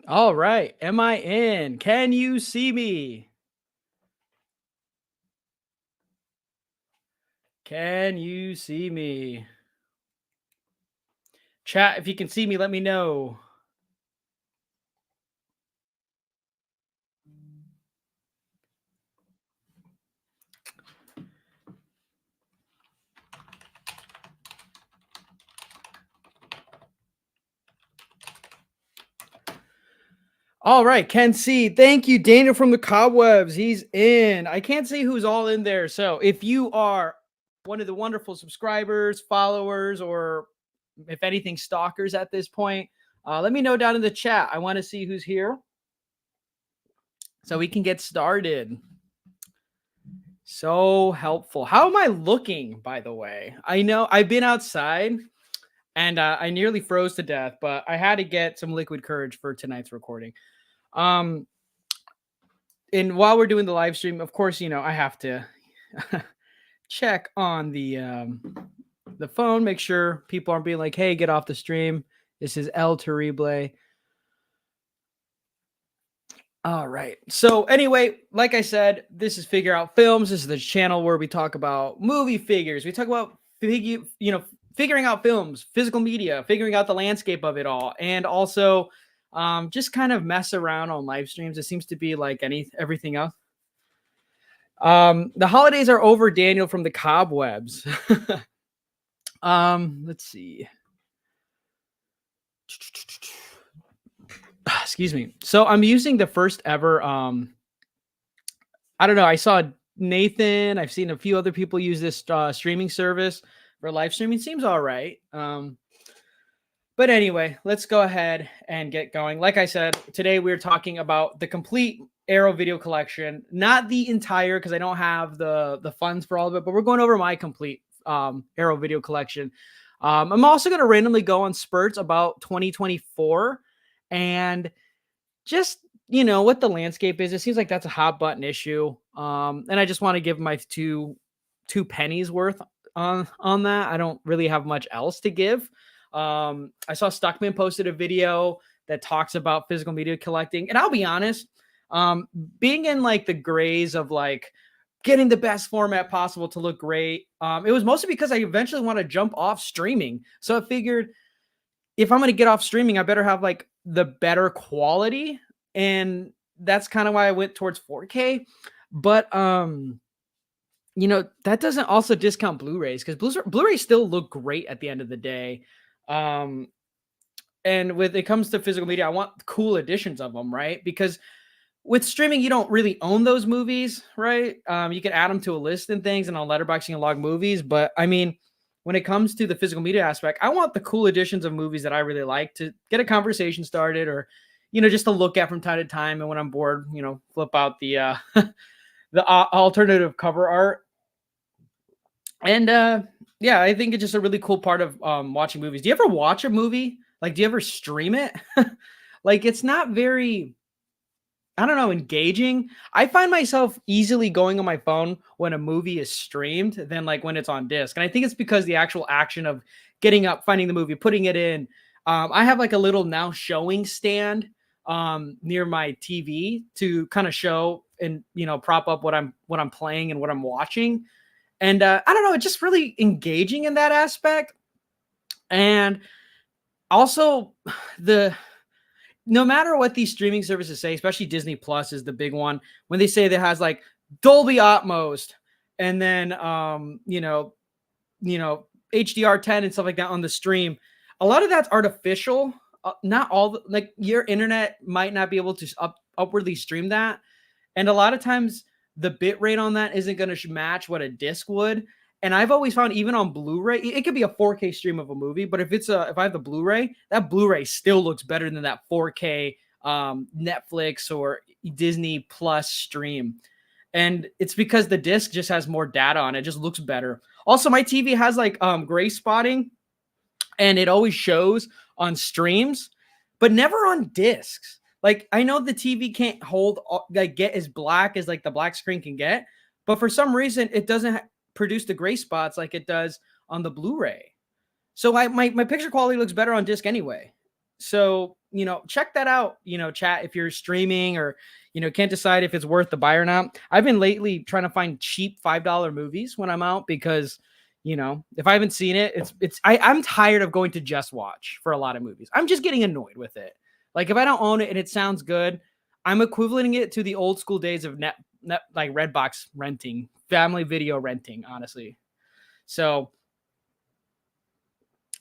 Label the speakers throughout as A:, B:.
A: All right. Am I in? Can you see me? Can you see me? Chat, if you can see me, let me know. All right. Can see. Thank you, Daniel from the Cobwebs. He's in. I can't see who's all in there. So if you are one of the wonderful subscribers, followers, or if anything, stalkers at this point, let me know down in the chat. I want to see who's here so we can get started. So helpful. How am I looking, by the way? I know I've been outside and I nearly froze to death, but I had to get some liquid courage for tonight's recording. Um, and while we're doing the live stream, of course, I have to check on the phone, make sure people aren't being like, "Hey, get off the stream." This is El Terrible. All right. So anyway, like I said, this is Figure Out Films. This is the channel where we talk about movie figures. We talk about figuring out films, physical media, figuring out the landscape of it all, and also just kind of mess around on live streams. It seems to be like everything else. The holidays are over, Daniel from the Cobwebs. Let's see. Excuse me. So I'm using the first ever I don't know. I saw Nathan. I've seen a few other people use this streaming service for live streaming. Seems all right. But anyway, let's go ahead and get going. Like I said, today we're talking about the complete Arrow video collection, not the entire because I don't have the funds for all of it, but we're going over my complete Arrow video collection. I'm also going to randomly go on spurts about 2024 and just what the landscape is. It seems like that's a hot button issue, and I just want to give my two pennies worth on that. I don't really have much else to give. I saw Stuckman posted a video that talks about physical media collecting, and I'll be honest, being in like the grays of like getting the best format possible to look great, it was mostly because I eventually want to jump off streaming. So I figured if I'm going to get off streaming, I better have like the better quality. And that's kind of why I went towards 4K. But, that doesn't also discount Blu-rays because Blu-rays still look great at the end of the day. And when it comes to physical media, I want cool editions of them, right? Because with streaming, you don't really own those movies, right? You can add them to a list and things, and on Letterboxd you can log movies. But I mean, when it comes to the physical media aspect, I want the cool editions of movies that I really like to get a conversation started, or just to look at from time to time. And when I'm bored, flip out the the alternative cover art. And yeah, I think it's just a really cool part of watching movies. Do you ever watch a movie? Like, do you ever stream it? Like, it's not very, I don't know, engaging. I find myself easily going on my phone when a movie is streamed than like when it's on disc. And I think it's because the actual action of getting up, finding the movie, putting it in. I have like a little now showing stand near my TV to kind of show and prop up what I'm playing and what I'm watching. And I don't know, it's just really engaging in that aspect. And also no matter what these streaming services say, especially Disney Plus is the big one, when they say that has like Dolby Atmos and then HDR10 and stuff like that on the stream, a lot of that's artificial. Not all, like your internet might not be able to upwardly stream that, and a lot of times the bit rate on that isn't going to match what a disc would. And I've always found even on Blu-ray, it could be a 4K stream of a movie, but if I have the Blu-ray, that Blu-ray still looks better than that 4K Netflix or Disney Plus stream. And it's because the disc just has more data on it. It just looks better. Also, my TV has like gray spotting, and it always shows on streams, but never on discs. Like, I know the TV can't get as black as like the black screen can get, but for some reason it doesn't produce the gray spots like it does on the Blu-ray. So my picture quality looks better on disc anyway. So check that out, chat, if you're streaming or, can't decide if it's worth the buy or not. I've been lately trying to find cheap $5 movies when I'm out because, if I haven't seen it, I'm tired of going to Just Watch for a lot of movies. I'm just getting annoyed with it. Like if I don't own it and it sounds good, I'm equivalenting it to the old school days of net like Redbox renting, family video renting, honestly. So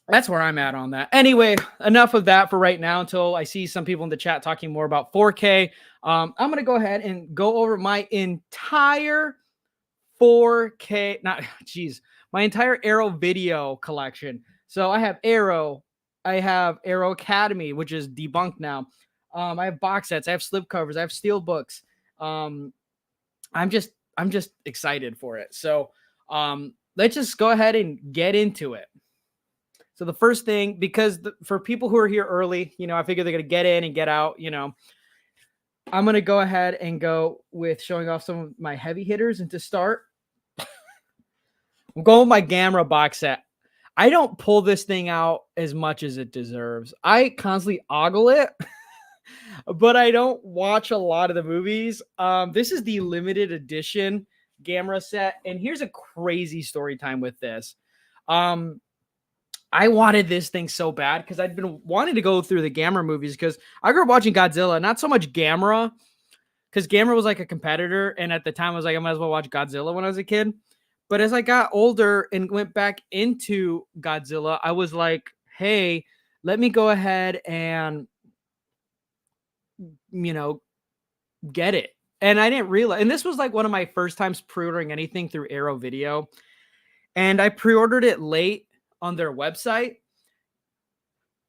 A: that's where I'm at on that. Anyway, enough of that for right now until I see some people in the chat talking more about 4K. I'm going to go ahead and go over my entire 4K, my entire Arrow video collection. So I have Arrow, I have Arrow Academy, which is debunked now. I have box sets, I have slipcovers, I have steel books. I'm just excited for it. So let's just go ahead and get into it. So the first thing, because for people who are here early, I figure they're going to get in and get out, I'm going to go ahead and go with showing off some of my heavy hitters. And to start, I'm going with my Gamera box set. I don't pull this thing out as much as it deserves. I constantly ogle it, but I don't watch a lot of the movies. This is the limited edition Gamera set. And here's a crazy story time with this. I wanted this thing so bad because I'd been wanting to go through the Gamera movies because I grew up watching Godzilla, not so much Gamera, because Gamera was like a competitor. And at the time, I was like, I might as well watch Godzilla when I was a kid. But as I got older and went back into Godzilla, I was like, hey, let me go ahead and, get it. And I didn't realize, and this was like one of my first times pre-ordering anything through Arrow Video. And I pre-ordered it late on their website.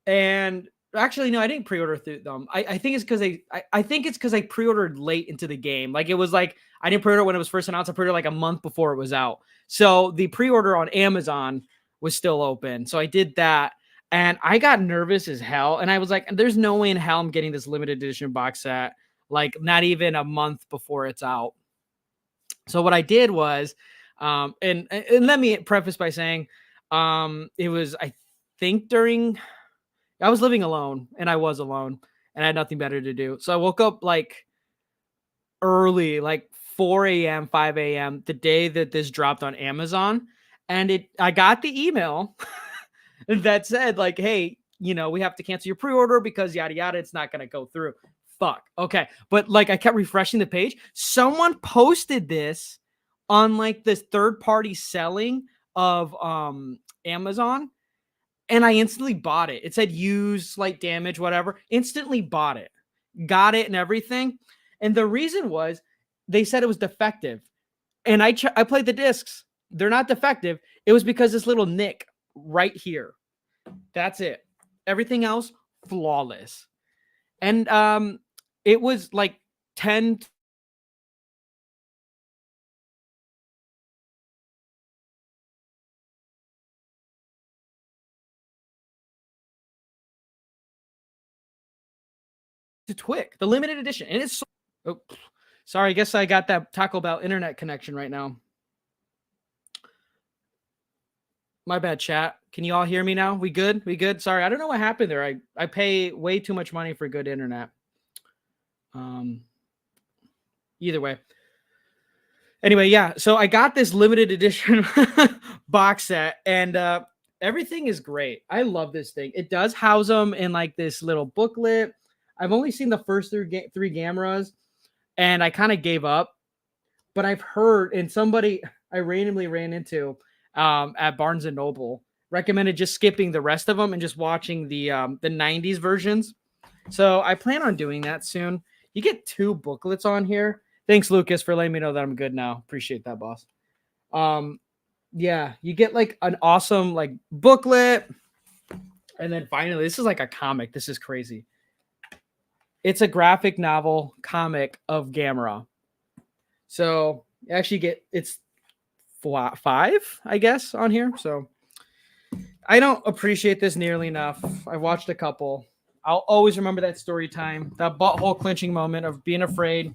A: And actually, no, I didn't pre-order through them. I think it's because I pre-ordered late into the game. Like it was like, I didn't pre-order when it was first announced. I pre-ordered like a month before it was out. So the pre-order on Amazon was still open. So I did that. And I got nervous as hell. And I was like, there's no way in hell I'm getting this limited edition box set, like not even a month before it's out. So what I did was, and let me preface by saying, it was, I think I was living alone and I was alone and I had nothing better to do. So I woke up like early, like 4 a.m., 5 a.m. the day that this dropped on Amazon. And I got the email that said like, hey, we have to cancel your pre-order because yada, yada, it's not going to go through. Fuck. Okay. But like I kept refreshing the page. Someone posted this on like this third party selling of Amazon, and I instantly bought it. It said use, slight damage, whatever. Instantly bought it, got it and everything. And the reason was they said it was defective. And I played the discs. They're not defective. It was because this little nick right here. That's it. Everything else, flawless. And it was like 10 to Twick, the limited edition. And it's sorry, I guess I got that Taco Bell internet connection right now. My bad, chat. Can you all hear me now? We good? We good? Sorry, I don't know what happened there. I pay way too much money for good internet. Either way. Anyway, yeah. So I got this limited edition box set, and everything is great. I love this thing. It does house them in like this little booklet. I've only seen the first three Gameras, and I kind of gave up. But I've heard, and somebody I randomly ran into at Barnes and Noble recommended just skipping the rest of them and just watching the 90s versions. So I plan on doing that soon. You get 2 booklets on here. Thanks, Lucas, for letting me know that I'm good now. Appreciate that, boss. Yeah, you get like an awesome like booklet. And then finally, this is like a comic. This is crazy. It's a graphic novel comic of Gamera. So you actually it's 5, I guess, on here. So I don't appreciate this nearly enough. I watched a couple. I'll always remember that story time, that butthole clenching moment of being afraid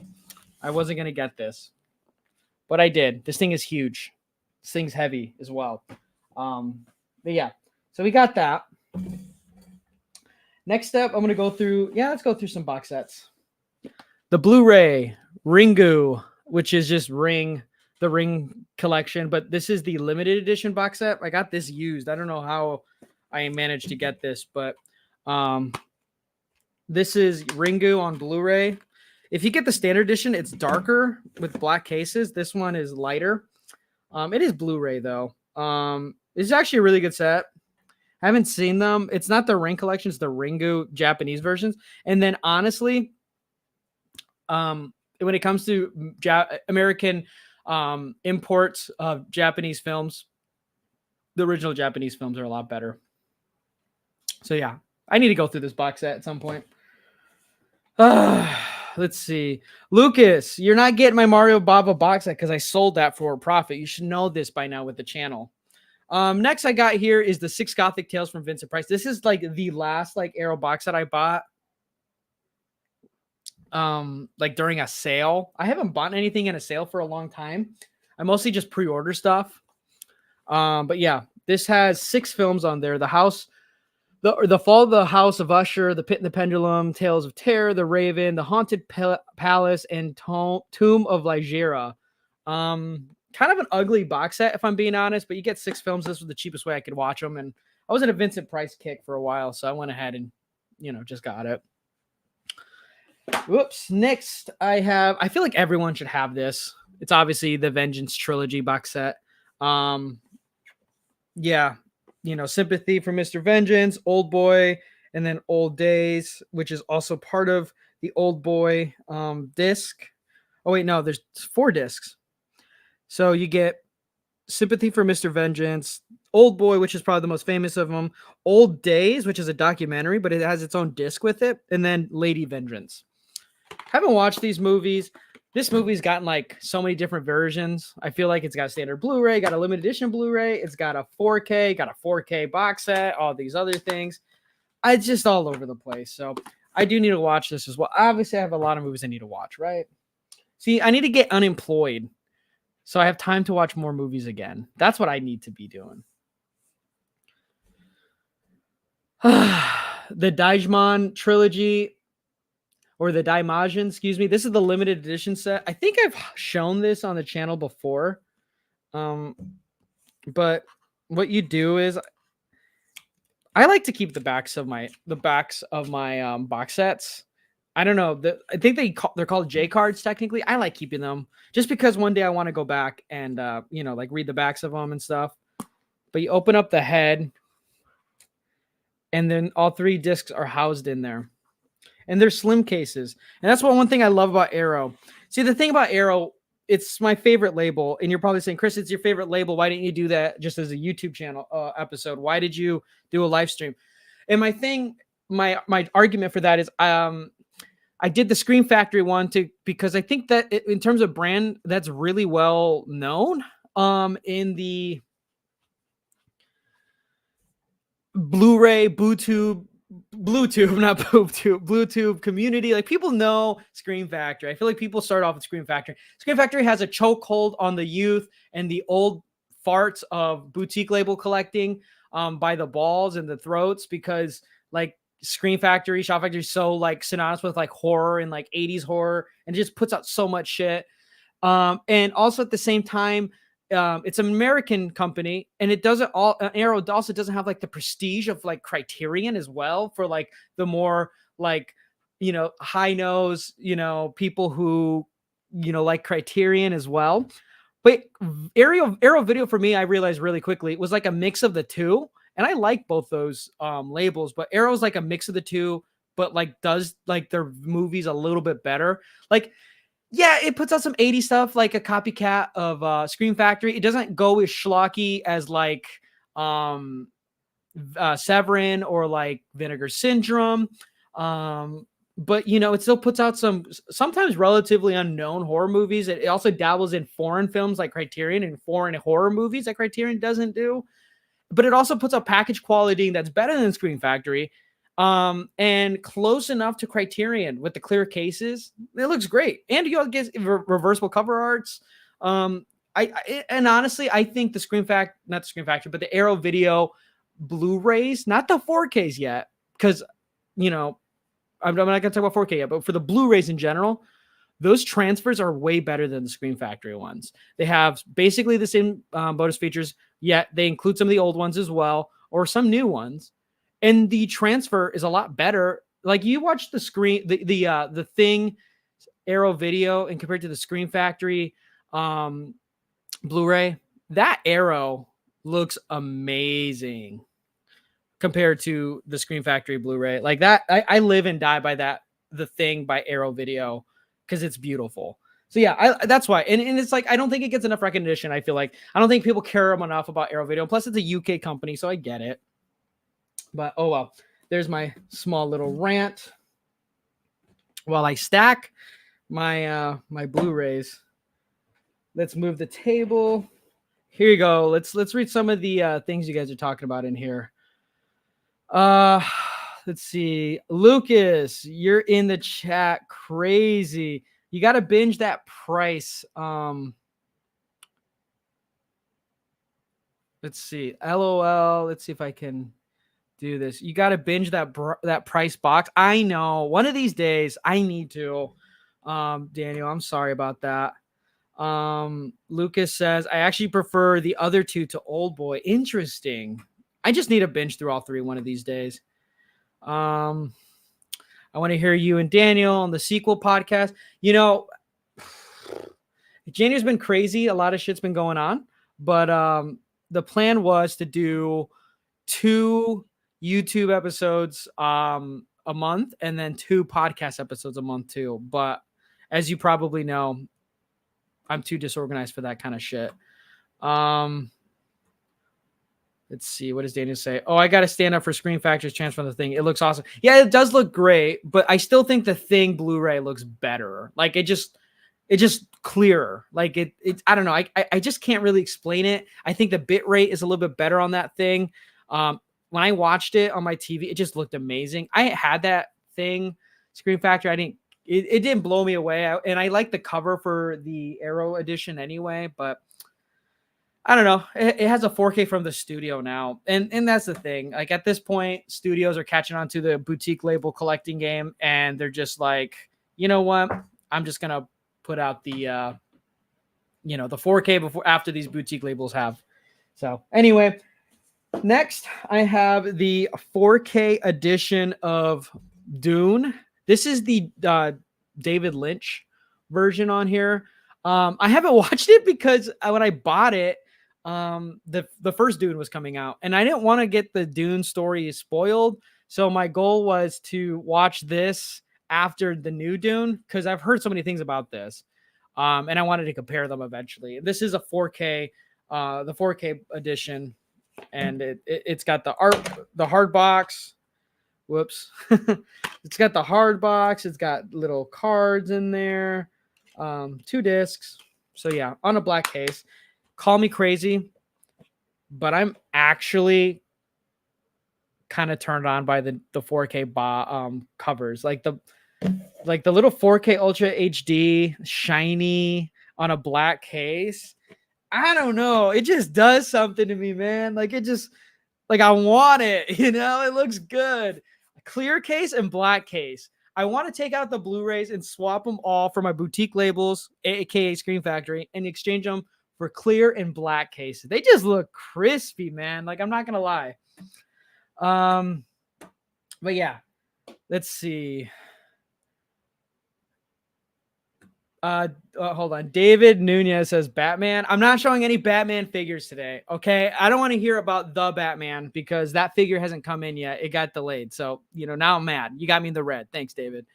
A: I wasn't going to get this. But I did. This thing is huge. This thing's heavy as well. But yeah, so we got that. Next up, I'm gonna go through. Yeah, let's go through some box sets. The Blu-ray Ringu, which is just the Ring collection, but this is the limited edition box set. I got this used. I don't know how I managed to get this, but this is Ringu on Blu-ray. If you get the standard edition, it's darker with black cases. This one is lighter. It is Blu-ray though. It's actually a really good set. I haven't seen them. It's not the Ring collection, it's the Ringu Japanese versions. And then honestly, when it comes to American imports of Japanese films, the original Japanese films are a lot better. So yeah, I need to go through this box set at some point. Let's see. Lucas, you're not getting my Mario Baba box set because I sold that for a profit. You should know this by now with the channel. Next I got here is the 6 Gothic Tales from Vincent Price. This is like the last like Arrow box that I bought. Like during a sale. I haven't bought anything in a sale for a long time. I mostly just pre-order stuff. But yeah, this has 6 films on there. The Fall of the House of Usher, The Pit and the Pendulum, Tales of Terror, The Raven, The Haunted Palace, and Tomb of Ligeia. Kind of an ugly box set, if I'm being honest, but you get 6 films. This was the cheapest way I could watch them, and I was in a Vincent Price kick for a while, so I went ahead and, just got it. Whoops. Next, I feel like everyone should have this. It's obviously the Vengeance trilogy box set. Yeah, Sympathy for Mr. Vengeance, Old Boy, and then Old Days, which is also part of the Old Boy disc. Oh wait, no, there's 4 discs. So you get Sympathy for Mr. Vengeance, Old Boy, which is probably the most famous of them, Old Days, which is a documentary, but it has its own disc with it, and then Lady Vengeance. Haven't watched these movies. This movie's gotten like so many different versions. I feel like it's got a standard Blu-ray, got a limited edition Blu-ray, it's got a 4K, got a 4K box set, all these other things. It's just all over the place. So I do need to watch this as well. Obviously, I have a lot of movies I need to watch, right? See, I need to get unemployed so I have time to watch more movies again. That's what I need to be doing. The Daijman trilogy, or the Daimajin, excuse me. This is the limited edition set. I think I've shown this on the channel before. But what you do is I like to keep the backs of my box sets. I don't know. I think they're called J cards technically. I like keeping them just because one day I want to go back and like read the backs of them and stuff. But you open up the head, and then all 3 discs are housed in there. And they're slim cases. And that's one thing I love about Arrow. See, the thing about Arrow, it's my favorite label. And you're probably saying, Chris, it's your favorite label. Why didn't you do that just as a YouTube channel episode? Why did you do a live stream? And my argument for that is I did the Scream Factory one because I think that in terms of brand, that's really well known in the Blu-ray, Bluetooth community. Like, people know Scream Factory. I feel like people start off with Scream Factory. Scream Factory has a chokehold on the youth and the old farts of boutique label collecting by the balls and the throats, because like Scream Factory, Shout Factory is so like synonymous with like horror and like 80s horror, and it just puts out so much shit. And also at the same time, it's an American company, and it doesn't Arrow also doesn't have like the prestige of like Criterion as well, for like the more like, high nose, people who, like Criterion as well. But Arrow Video, for me, I realized really quickly, it was like a mix of the two. And I like both those labels, but Arrow's like a mix of the two, but like does like their movies a little bit better. Like, yeah, it puts out some 80s stuff, like a copycat of Scream Factory. It doesn't go as schlocky as like Severin or like Vinegar Syndrome. But, it still puts out some sometimes relatively unknown horror movies. It also dabbles in foreign films like Criterion, and foreign horror movies that Criterion doesn't do. But it also puts out package quality that's better than Scream Factory. And close enough to Criterion with the clear cases. It looks great. And you get reversible cover arts. And honestly, I think not the Scream Factory, but the Arrow Video Blu-rays, not the 4Ks yet, because you know, I'm not going to talk about 4K yet, but for the Blu-rays in general, those transfers are way better than the Screen Factory ones. They have basically the same bonus features, yet they include some of the old ones as well, or some new ones. And the transfer is a lot better. Like you watch the the Thing Arrow video, and compared to the Screen Factory Blu-ray, that Arrow looks amazing compared to the Screen Factory Blu-ray. Like that, I live and die by that. The Thing by Arrow Video, because it's beautiful. So yeah, that's why. And it's like, I don't think it gets enough recognition. I feel like I don't think people care enough about Arrow Video. Plus, it's a UK company, so I get it. But oh well. There's my small little rant while I stack my my Blu-rays. Let's move the table. Here you go. Let's read some of the things you guys are talking about in here. Let's see. Lucas, you're in the chat. Crazy. You got to binge that price. Let's see. LOL. Let's see if I can do this. You got to binge that price box. I know. One of these days I need to. Daniel, I'm sorry about that. Lucas says, I actually prefer the other two to Old Boy. Interesting. I just need to binge through all three one of these days. I want to hear you and Daniel on the sequel podcast. You know, January's been crazy. A lot of shit's been going on, but the plan was to do 2 YouTube episodes a month and then 2 podcast episodes a month too. But as you probably know, I'm too disorganized for that kind of shit. Let's see. What does Daniel say? Oh, I got to stand up for Screen Factory's transfer on the Thing. It looks awesome. Yeah, it does look great, but I still think the Thing Blu-ray looks better. Like it just clearer. Like it I don't know. I just can't really explain it. I think the bit rate is a little bit better on that Thing. When I watched it on my TV, it just looked amazing. I had that Thing Screen Factory. It didn't blow me away. And I like the cover for the Arrow edition anyway, but I don't know. It has a 4K from the studio now. And that's the thing. Like at this point, studios are catching on to the boutique label collecting game. And they're just like, you know what? I'm just going to put out the, the 4K after these boutique labels have. So anyway, next I have the 4K edition of Dune. This is the David Lynch version on here. I haven't watched it because when I bought it, the first Dune was coming out, and I didn't want to get the Dune story spoiled. So my goal was to watch this after the new Dune because I've heard so many things about this, and I wanted to compare them eventually. This is a 4K, the 4K edition, and it's got the hard box. Whoops. It's got the hard box. It's got little cards in there. 2 discs. So yeah, on a black case. Call me crazy, but I'm actually kind of turned on by the 4K covers. Like the little 4K Ultra HD shiny on a black case. I don't know. It just does something to me, man. Like I want it, it looks good. Clear case and black case. I want to take out the Blu-rays and swap them all for my boutique labels, aka Screen Factory, and exchange them for clear and black cases. They just look crispy, man. Like I'm not gonna lie. But yeah, let's see. Hold on. David Nunez says Batman. I'm not showing any Batman figures today. Okay. I don't want to hear about the Batman because that figure hasn't come in yet. It got delayed. So, now I'm mad. You got me in the red. Thanks, David.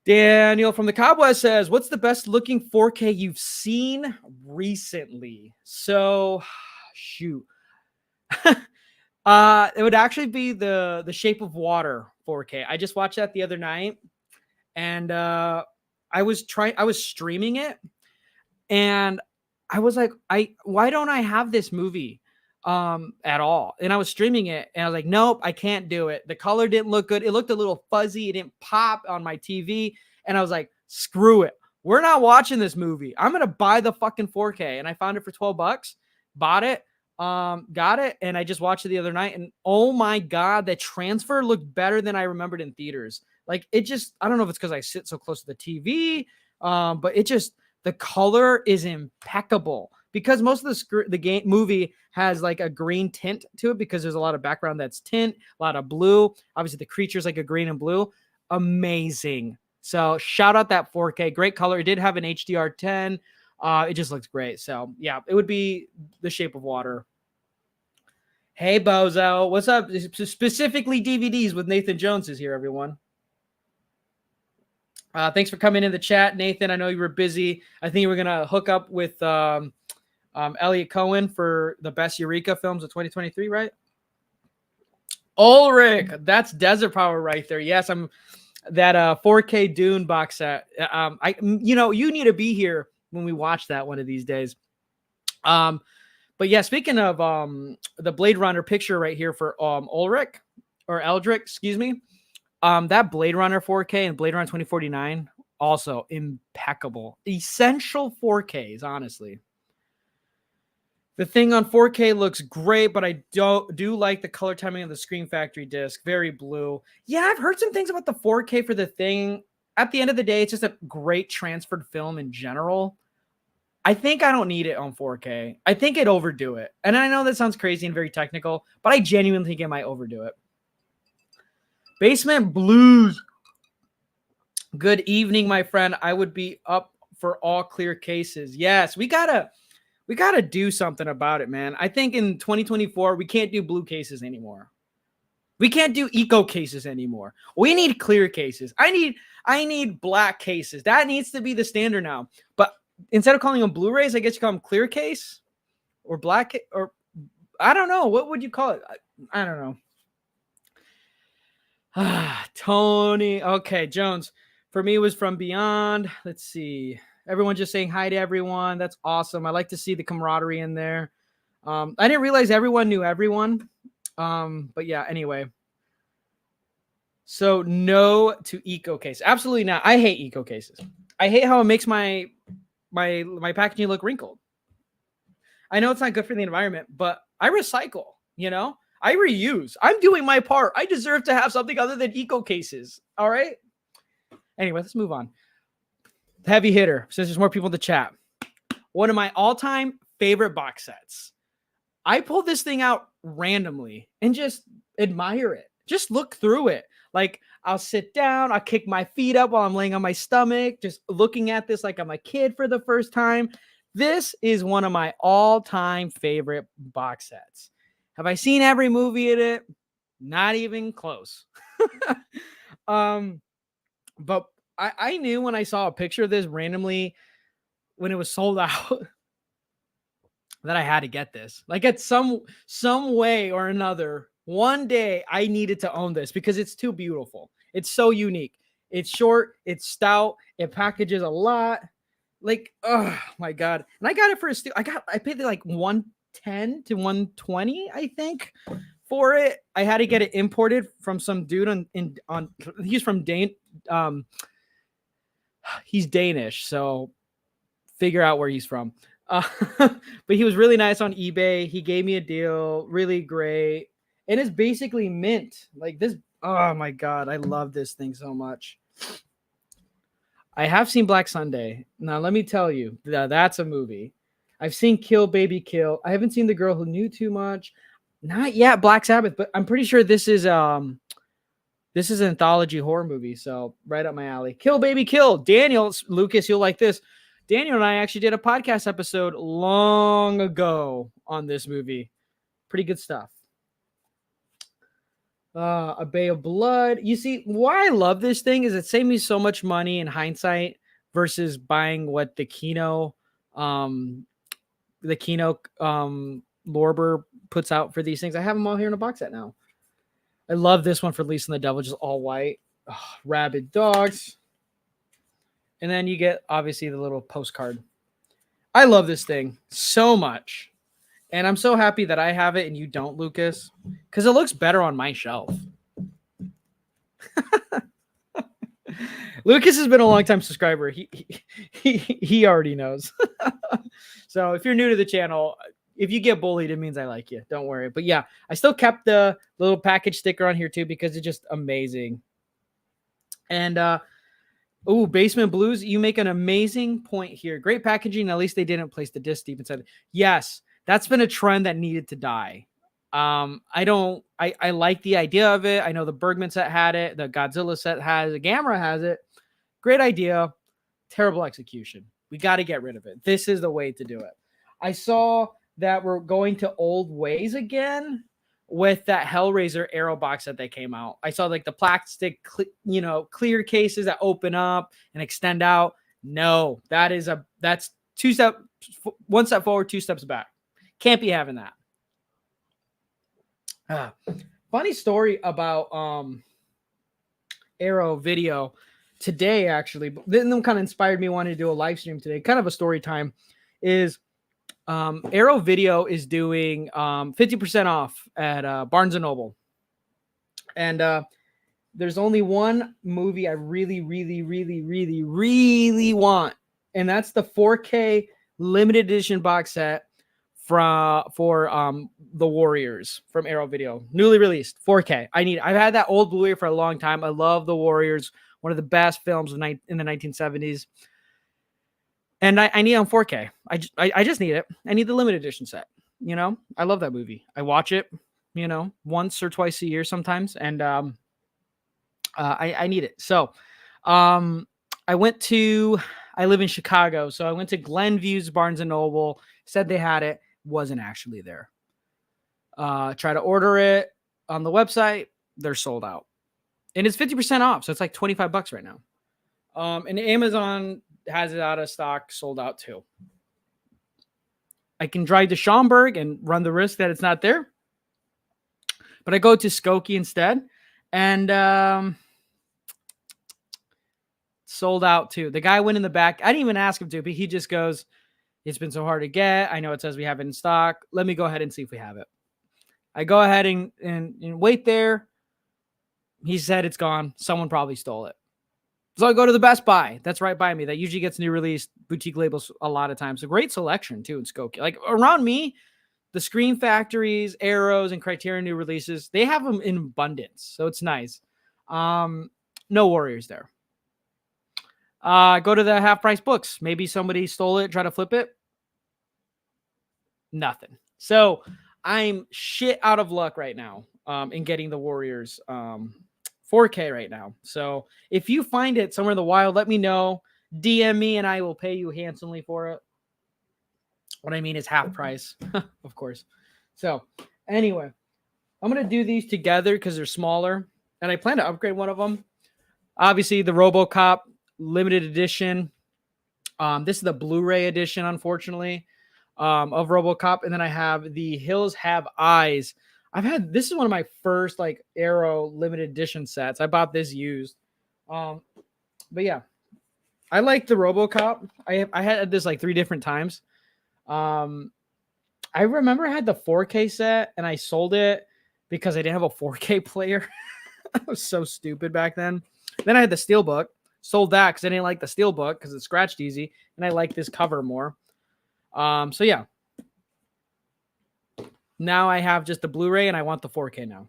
A: Daniel from the Cowboys says, what's the best looking 4K you've seen recently? So shoot. It would actually be the Shape of Water 4K. I just watched that the other night, and I was streaming it, and I was like, why don't I have this movie at all? And I was streaming it, and I was like, nope, I can't do it. The color didn't look good. It looked a little fuzzy. It didn't pop on my TV. And I was like, screw it. We're not watching this movie. I'm going to buy the fucking 4K. And I found it for $12, bought it, Got it, and I just watched it the other night, and oh my god, the transfer looked better than I remembered in theaters. Like it just, I don't know if it's because I sit so close to the TV, but it just, the color is impeccable because most of the game movie has like a green tint to it because there's a lot of background that's tint, a lot of blue. Obviously, the creature's like a green and blue. Amazing. So shout out that 4K, great color. It did have an HDR10. It just looks great. So yeah, it would be The Shape of Water. Hey Bozo, what's up? Specifically DVDs with Nathan Jones is here, everyone. Thanks for coming in the chat, Nathan. I know you were busy. I think you were gonna hook up with Elliot Cohen for the best Eureka films of 2023, right? Ulrich, that's Desert Power right there. Yes, I'm that 4K Dune box set. You need to be here when we watch that one of these days. But yeah, speaking of the Blade Runner picture right here for Ulrich or Eldrick, excuse me. That Blade Runner 4K and Blade Runner 2049 also impeccable. Essential 4Ks, honestly. The thing on 4K looks great, but I do like the color timing of the Screen Factory disc. Very blue. Yeah, I've heard some things about the 4K for the thing. At the end of the day, it's just a great transferred film in general. I think I don't need it on 4K. I think it'd overdo it. And I know that sounds crazy and very technical, but I genuinely think it might overdo it. Basement Blues. Good evening, my friend. I would be up for all clear cases. Yes, we gotta do something about it, man. I think in 2024, we can't do blue cases anymore. We can't do eco cases anymore. We need clear cases. I need black cases. That needs to be the standard now. But instead of calling them Blu-rays, I guess you call them clear case or black, or I don't know. What would you call it? I don't know. Tony. Okay, Jones. For me, it was From Beyond. Let's see. Everyone just saying hi to everyone. That's awesome. I like to see the camaraderie in there. I didn't realize everyone knew everyone. But yeah, anyway. So no to eco case. Absolutely not. I hate eco cases. I hate how it makes my packaging look wrinkled. I know it's not good for the environment, but I recycle, I reuse. I'm doing my part. I deserve to have something other than eco cases. All right. Anyway, let's move on. Heavy hitter, since there's more people in the chat. One of my all-time favorite box sets. I pulled this thing out randomly and just admire it. Just look through it. Like I'll sit down, I'll kick my feet up while I'm laying on my stomach, just looking at this like I'm a kid for the first time. This is one of my all-time favorite box sets. Have I seen every movie in it? Not even close. But I knew when I saw a picture of this randomly when it was sold out that I had to get this. Like at some way or another, one day I needed to own this because it's too beautiful. It's so unique. It's short, it's stout, it packages a lot. Like, oh my God. And I got it for I paid like $110 to $120, I think, for it. I had to get it imported from some dude he's from he's Danish, so figure out where he's from. But he was really nice on eBay. He gave me a deal, really great. And it's basically mint. Like this, oh my God, I love this thing so much. I have seen Black Sunday. Now, let me tell you, that's a movie. I've seen Kill Baby Kill. I haven't seen The Girl Who Knew Too Much. Not yet Black Sabbath, but I'm pretty sure this is an anthology horror movie, so right up my alley. Kill Baby Kill. Daniel, Lucas, you'll like this. Daniel and I actually did a podcast episode long ago on this movie. Pretty good stuff. A Bay of Blood. You see, why I love this thing is it saved me so much money in hindsight versus buying what the Kino Lorber puts out for these things. I have them all here in a box set now. I love this one for Lisa and the Devil, just all white. Oh, rabid dogs. And then you get, obviously, the little postcard. I love this thing so much. And I'm so happy that I have it and you don't, Lucas, because it looks better on my shelf. Lucas has been a long-time subscriber. He already knows. So if you're new to the channel, if you get bullied, it means I like you. Don't worry. But yeah, I still kept the little package sticker on here too because it's just amazing. And Basement Blues, you make an amazing point here. Great packaging. At least they didn't place the disc deep inside. Yes, that's been a trend that needed to die. I like the idea of it. I know the Bergman set had it, the Godzilla set has it, Gamera has it. Great idea, terrible execution. We got to get rid of it. This is the way to do it. I saw that we're going to old ways again with that Hellraiser Arrow box that they came out. I saw like the plastic, clear cases that open up and extend out. No, that's one step forward, two steps back. Can't be having that. Funny story about Arrow Video today, actually. Then kind of inspired me wanting to do a live stream today. Kind of a story time is Arrow Video is doing 50% off at Barnes & Noble. And there's only one movie I really, really, really, really, really want. And that's the 4K limited edition box set for The Warriors from Arrow Video. Newly released, 4K. I've had that old Blu-ray for a long time. I love The Warriors, one of the best films in the 1970s. And I need it on 4K. I just need it. I need the limited edition set. I love that movie. I watch it, once or twice a year sometimes. And I need it. So I live in Chicago. So I went to Glenview's Barnes & Noble, said they had it, wasn't actually there. Try to order it on the website. They're sold out. And it's 50% off. So it's like $25 right now. And Amazon has it out of stock, sold out too. I can drive to Schaumburg and run the risk that it's not there. But I go to Skokie instead. And sold out too. The guy went in the back. I didn't even ask him to, but he just goes, it's been so hard to get. I know it says we have it in stock. Let me go ahead and see if we have it. I go ahead and wait there. He said it's gone. Someone probably stole it. So I go to the Best Buy. That's right by me. That usually gets new release boutique labels a lot of times. A great selection too in Skokie. Like around me, the Screen Factories, Arrows, and Criterion new releases, they have them in abundance. So it's nice. No Warriors there. Go to the half price books. Maybe somebody stole it, try to flip it. Nothing. So I'm shit out of luck right now in getting the Warriors 4K right now. So if you find it somewhere in the wild, let me know. DM me and I will pay you handsomely for it. What I mean is half price, of course. So anyway, I'm going to do these together because they're smaller. And I plan to upgrade one of them. Obviously, the RoboCop limited edition. This is the Blu-ray edition, unfortunately, of RoboCop. And then I have the Hills Have Eyes. This is one of my first Arrow limited edition sets. I bought this used. But yeah, I like the RoboCop. I had this 3 different times. I remember I had the 4K set and I sold it because I didn't have a 4K player. I was so stupid back then. Then I had the Steelbook. Sold that because I didn't like the Steelbook because it scratched easy. And I like this cover more. So yeah. Now I have just the Blu-ray and I want the 4K now.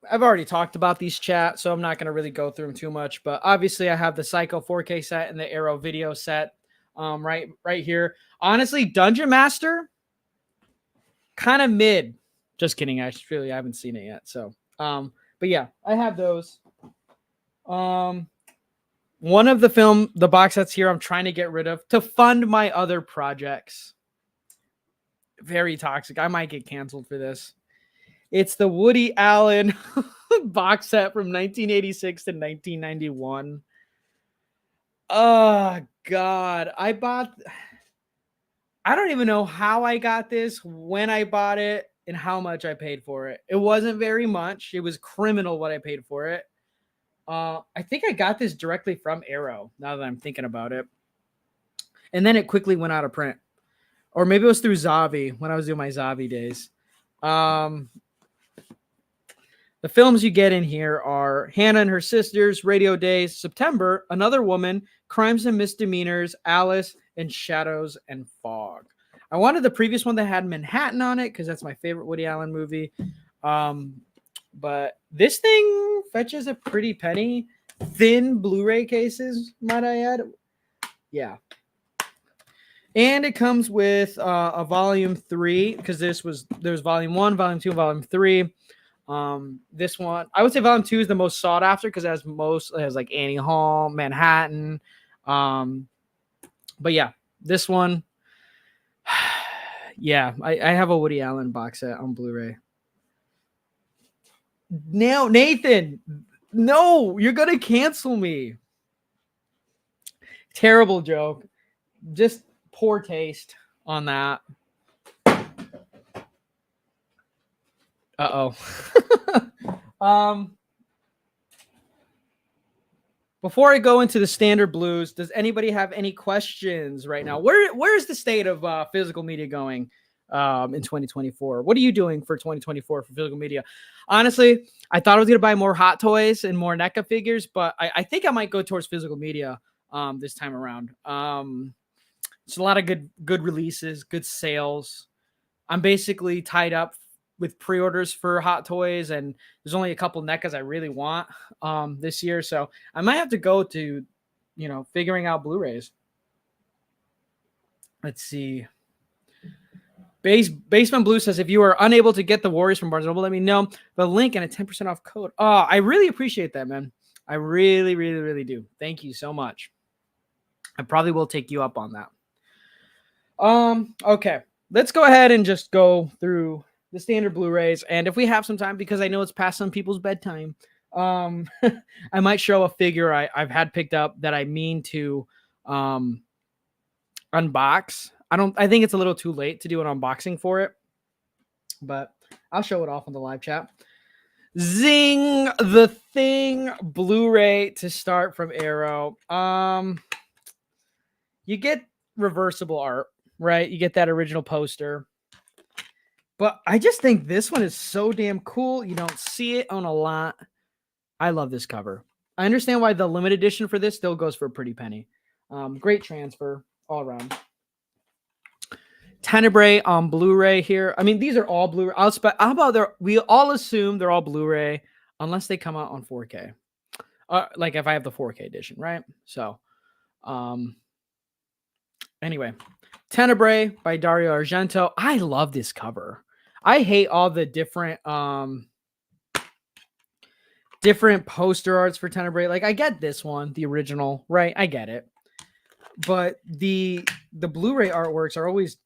A: I've already talked about these, chat, so I'm not going to really go through them too much. But obviously, I have the Psycho 4K set and the Arrow Video set right here. Honestly, Dungeon Master, kind of mid. Just kidding. I haven't seen it yet. So, but yeah, I have those. One of the box sets here I'm trying to get rid of to fund my other projects. Very toxic. I might get canceled for this. It's the Woody Allen box set from 1986 to 1991. Oh, God. I don't even know how I got this, when I bought it, and how much I paid for it. It wasn't very much. It was criminal what I paid for it. I think I got this directly from Arrow, now that I'm thinking about it. And then it quickly went out of print. Or maybe it was through Zavi, when I was doing my Zavi days. The films you get in here are Hannah and Her Sisters, Radio Days, September, Another Woman, Crimes and Misdemeanors, Alice, and Shadows and Fog. I wanted the previous one that had Manhattan on it because that's my favorite Woody Allen movie. But this thing fetches a pretty penny. Thin Blu-ray cases, might I add. Yeah. And it comes with a volume 3 because there's volume 1, volume 2, volume 3. This one, I would say volume 2 is the most sought after because it has like Annie Hall, Manhattan. But yeah, this one, yeah, I have a Woody Allen box set on Blu-ray. Now, Nathan, no, you're gonna cancel me. Terrible joke. Just poor taste on that. Uh-oh. Before I go into the standard blues, does anybody have any questions right now? Where's the state of physical media going in 2024? What are you doing for 2024 for physical media? Honestly, I thought I was going to buy more Hot Toys and more NECA figures, but I think I might go towards physical media this time around. It's a lot of good releases, good sales. I'm basically tied up with pre-orders for Hot Toys, and there's only a couple NECAs I really want this year, so I might have to go to, figuring out Blu-rays. Let's see. Basement Blue says, if you are unable to get the Warriors from Barnes & Noble, let me know. The link and a 10% off code. Oh, I really appreciate that, man. I really, really, really do. Thank you so much. I probably will take you up on that. Okay. Let's go ahead and just go through the standard Blu-rays. And if we have some time, because I know it's past some people's bedtime, I might show a figure I've had picked up that I mean to unbox. I think it's a little too late to do an unboxing for it, but I'll show it off on the live chat. Zing! The Thing Blu-ray to start from Arrow. You get reversible art, right? You get that original poster. But I just think this one is so damn cool. You don't see it on a lot. I love this cover. I understand why the limited edition for this still goes for a pretty penny. Great transfer all around. Tenebrae on Blu-ray here. I mean, these are all Blu-ray. We all assume they're all Blu-ray unless they come out on 4K. Like if I have the 4K edition, right? So, anyway, Tenebrae by Dario Argento. I love this cover. I hate all the different poster arts for Tenebrae. Like I get this one, the original, right? I get it. But the Blu-ray artworks are always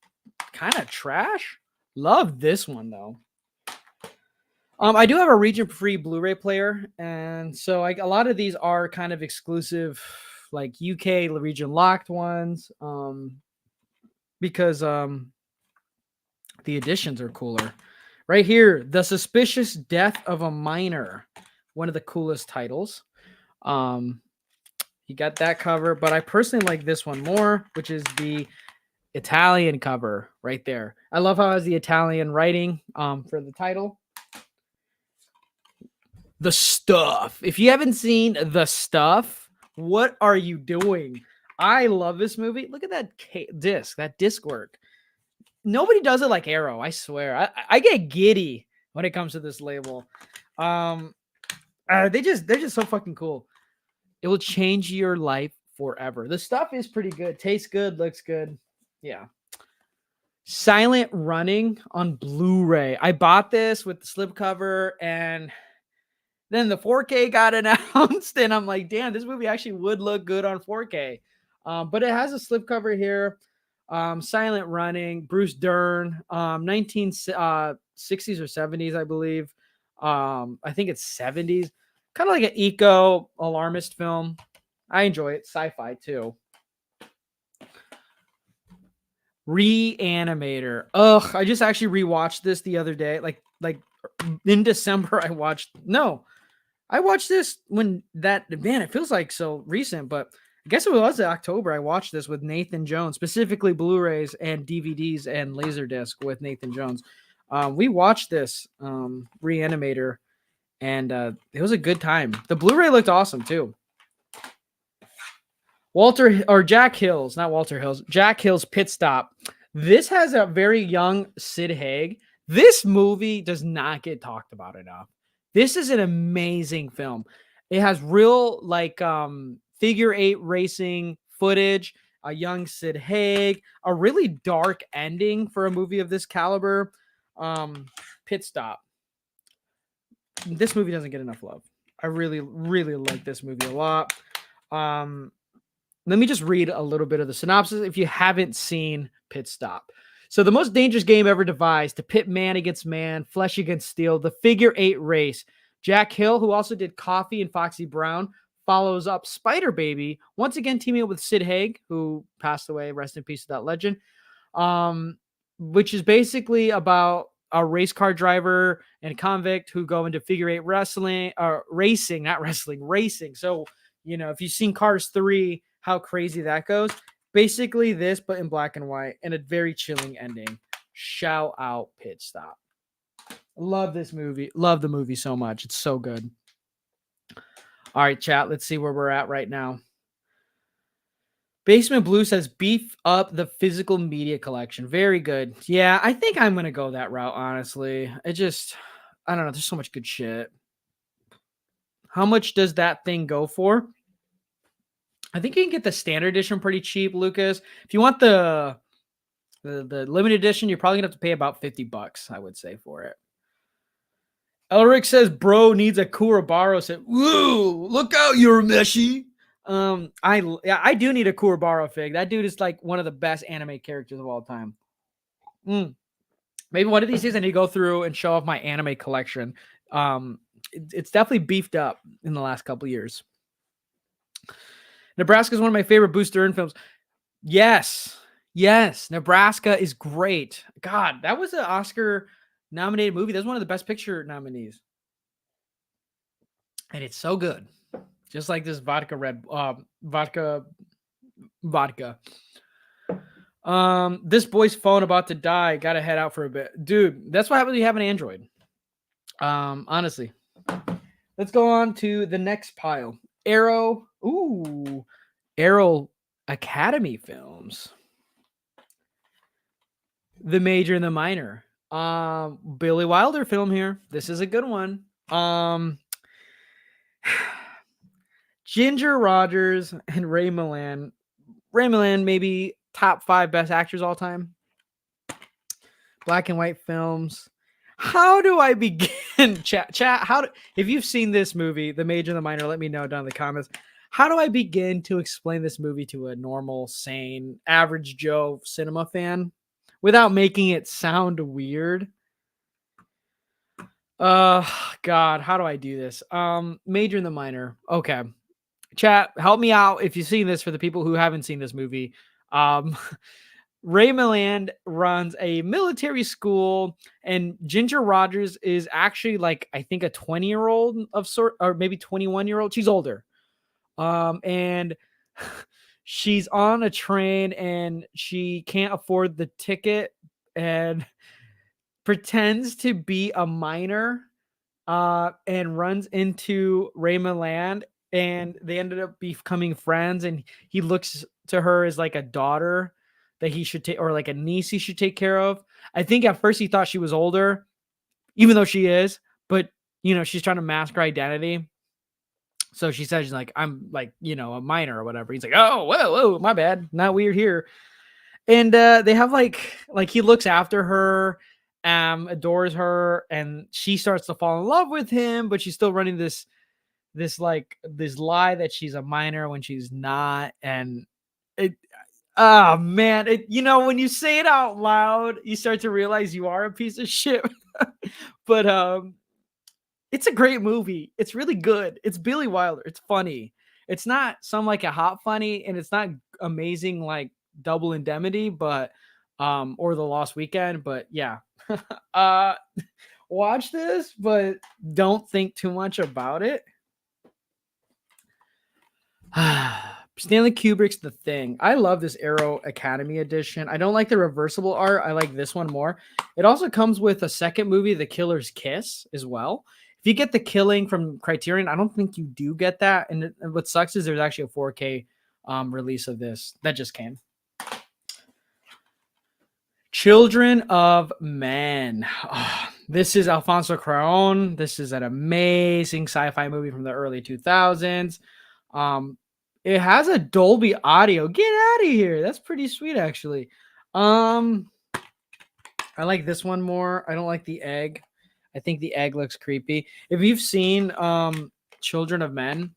A: kind of trash. Love this one though. I do have a region-free Blu-ray player, and so a lot of these are kind of exclusive, like UK region locked ones, because the editions are cooler. Right here, The Suspicious Death of a Minor, one of the coolest titles. You got that cover, but I personally like this one more, which is the Italian cover right there. I love how it has the Italian writing for the title. The Stuff. If you haven't seen The Stuff, what are you doing? I love this movie. Look at that disc work. Nobody does it like Arrow, I swear. I get giddy when it comes to this label. They're just so fucking cool. It will change your life forever. The Stuff is pretty good. Tastes good, looks good. Yeah. Silent Running on Blu-ray. I bought this with the slipcover, and then the 4K got announced, and I'm like, damn, this movie actually would look good on 4K. But it has a slipcover here. Silent Running, Bruce Dern, 1960s or 70s, I believe. I think it's 70s. Kind of like an eco alarmist film. I enjoy it. Sci-fi too. Reanimator. Ugh, I just actually rewatched this the other day. Like in December, I watched this it feels like so recent, but I guess it was October. I watched this with Nathan Jones, specifically Blu-rays and DVDs and Laserdisc with Nathan Jones. We watched this Reanimator, and it was a good time. The Blu-ray looked awesome too. Jack Hill's, not Walter Hill's, Jack Hill's Pit Stop. This has a very young Sid Haig. This movie does not get talked about enough. This is an amazing film. It has real figure eight racing footage, a young Sid Haig, a really dark ending for a movie of this caliber. Pit Stop. This movie doesn't get enough love. I really, really like this movie a lot. Let me just read a little bit of the synopsis if you haven't seen Pit Stop. So the most dangerous game ever devised to pit man against man, flesh against steel, the figure eight race. Jack Hill, who also did Coffee and Foxy Brown, follows up Spider Baby, once again teaming up with Sid Haig, who passed away, rest in peace to that legend, which is basically about a race car driver and a convict who go into figure eight racing. So, if you've seen Cars 3, how crazy that goes. Basically this, but in black and white, and a very chilling ending. Shout out Pit Stop. Love this movie. Love the movie so much. It's so good. All right, chat. Let's see where we're at right now. Basement Blue says, beef up the physical media collection. Very good. Yeah, I think I'm going to go that route, honestly. I don't know. There's so much good shit. How much does that thing go for? I think you can get the standard edition pretty cheap, Lucas. If you want the limited edition, you're probably gonna have to pay about $50, I would say, for it. Elric says, bro needs a Kurobaro. Said, woo, look out, Urameshi. I do need a Kurobaro fig. That dude is like one of the best anime characters of all time. Maybe one of these days I need to go through and show off my anime collection. It's definitely beefed up in the last couple years. Nebraska is one of my favorite Bruce Dern films. Yes. Nebraska is great. God, that was an Oscar-nominated movie. That's one of the Best Picture nominees. And it's so good. Just like this vodka. This boy's phone about to die. Gotta head out for a bit. Dude, that's what happens when you have an Android. Honestly. Let's go on to the next pile. Arrow Academy films. The Major and the Minor. Billy Wilder film here. This is a good one. Ginger Rogers and Ray Milland. Ray Milland, maybe top 5 best actors all time. Black and white films. How do I begin? Chat, if you've seen this movie, The Major and the Minor, let me know down in the comments. How do I begin to explain this movie to a normal, sane, average Joe cinema fan without making it sound weird? God, how do I do this? Major and the Minor. Okay. Chat, help me out if you've seen this for the people who haven't seen this movie. Ray Milland runs a military school, and Ginger Rogers is actually I think a 20-year-old of sort, or maybe 21-year-old. She's older. And she's on a train and she can't afford the ticket and pretends to be a minor, and runs into Ray Milland, and they ended up becoming friends, and he looks to her as like a daughter that he should take, or like a niece he should take care of. I think at first he thought she was older, even though she is, but she's trying to mask her identity. So she says, I'm a minor or whatever. He's like, oh, whoa, my bad. Not weird here. And they have he looks after her, adores her, and she starts to fall in love with him, but she's still running this lie that she's a minor when she's not. And oh man, when you say it out loud, you start to realize you are a piece of shit. But it's a great movie. It's really good. It's Billy Wilder. It's funny. It's not some a hot funny, and it's not amazing like Double Indemnity, but or The Lost Weekend. But yeah, watch this, but don't think too much about it. Stanley Kubrick's The Thing. I love this Arrow Academy edition. I don't like the reversible art. I like this one more. It also comes with a second movie, The Killer's Kiss, as well. If you get The Killing from Criterion, I don't think you do get that. And what sucks is there's actually a 4K release of this that just came. Children of Men. Oh, this is Alfonso Cuarón. This is an amazing sci-fi movie from the early 2000s. It has a Dolby audio. Get out of here. That's pretty sweet, actually. I like this one more. I don't like the egg. I think the egg looks creepy. If you've seen Children of Men,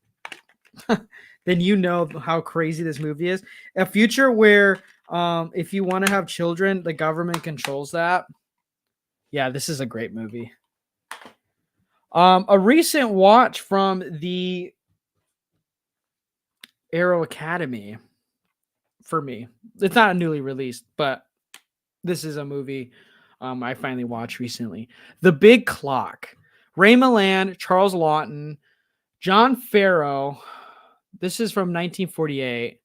A: then you know how crazy this movie is. A future where if you want to have children, the government controls that. Yeah, this is a great movie. A recent watch from the Aero Academy for me. It's not newly released, but this is a movie I finally watched recently. The Big Clock. Ray Milland, Charles Laughton, John Farrow. This is from 1948.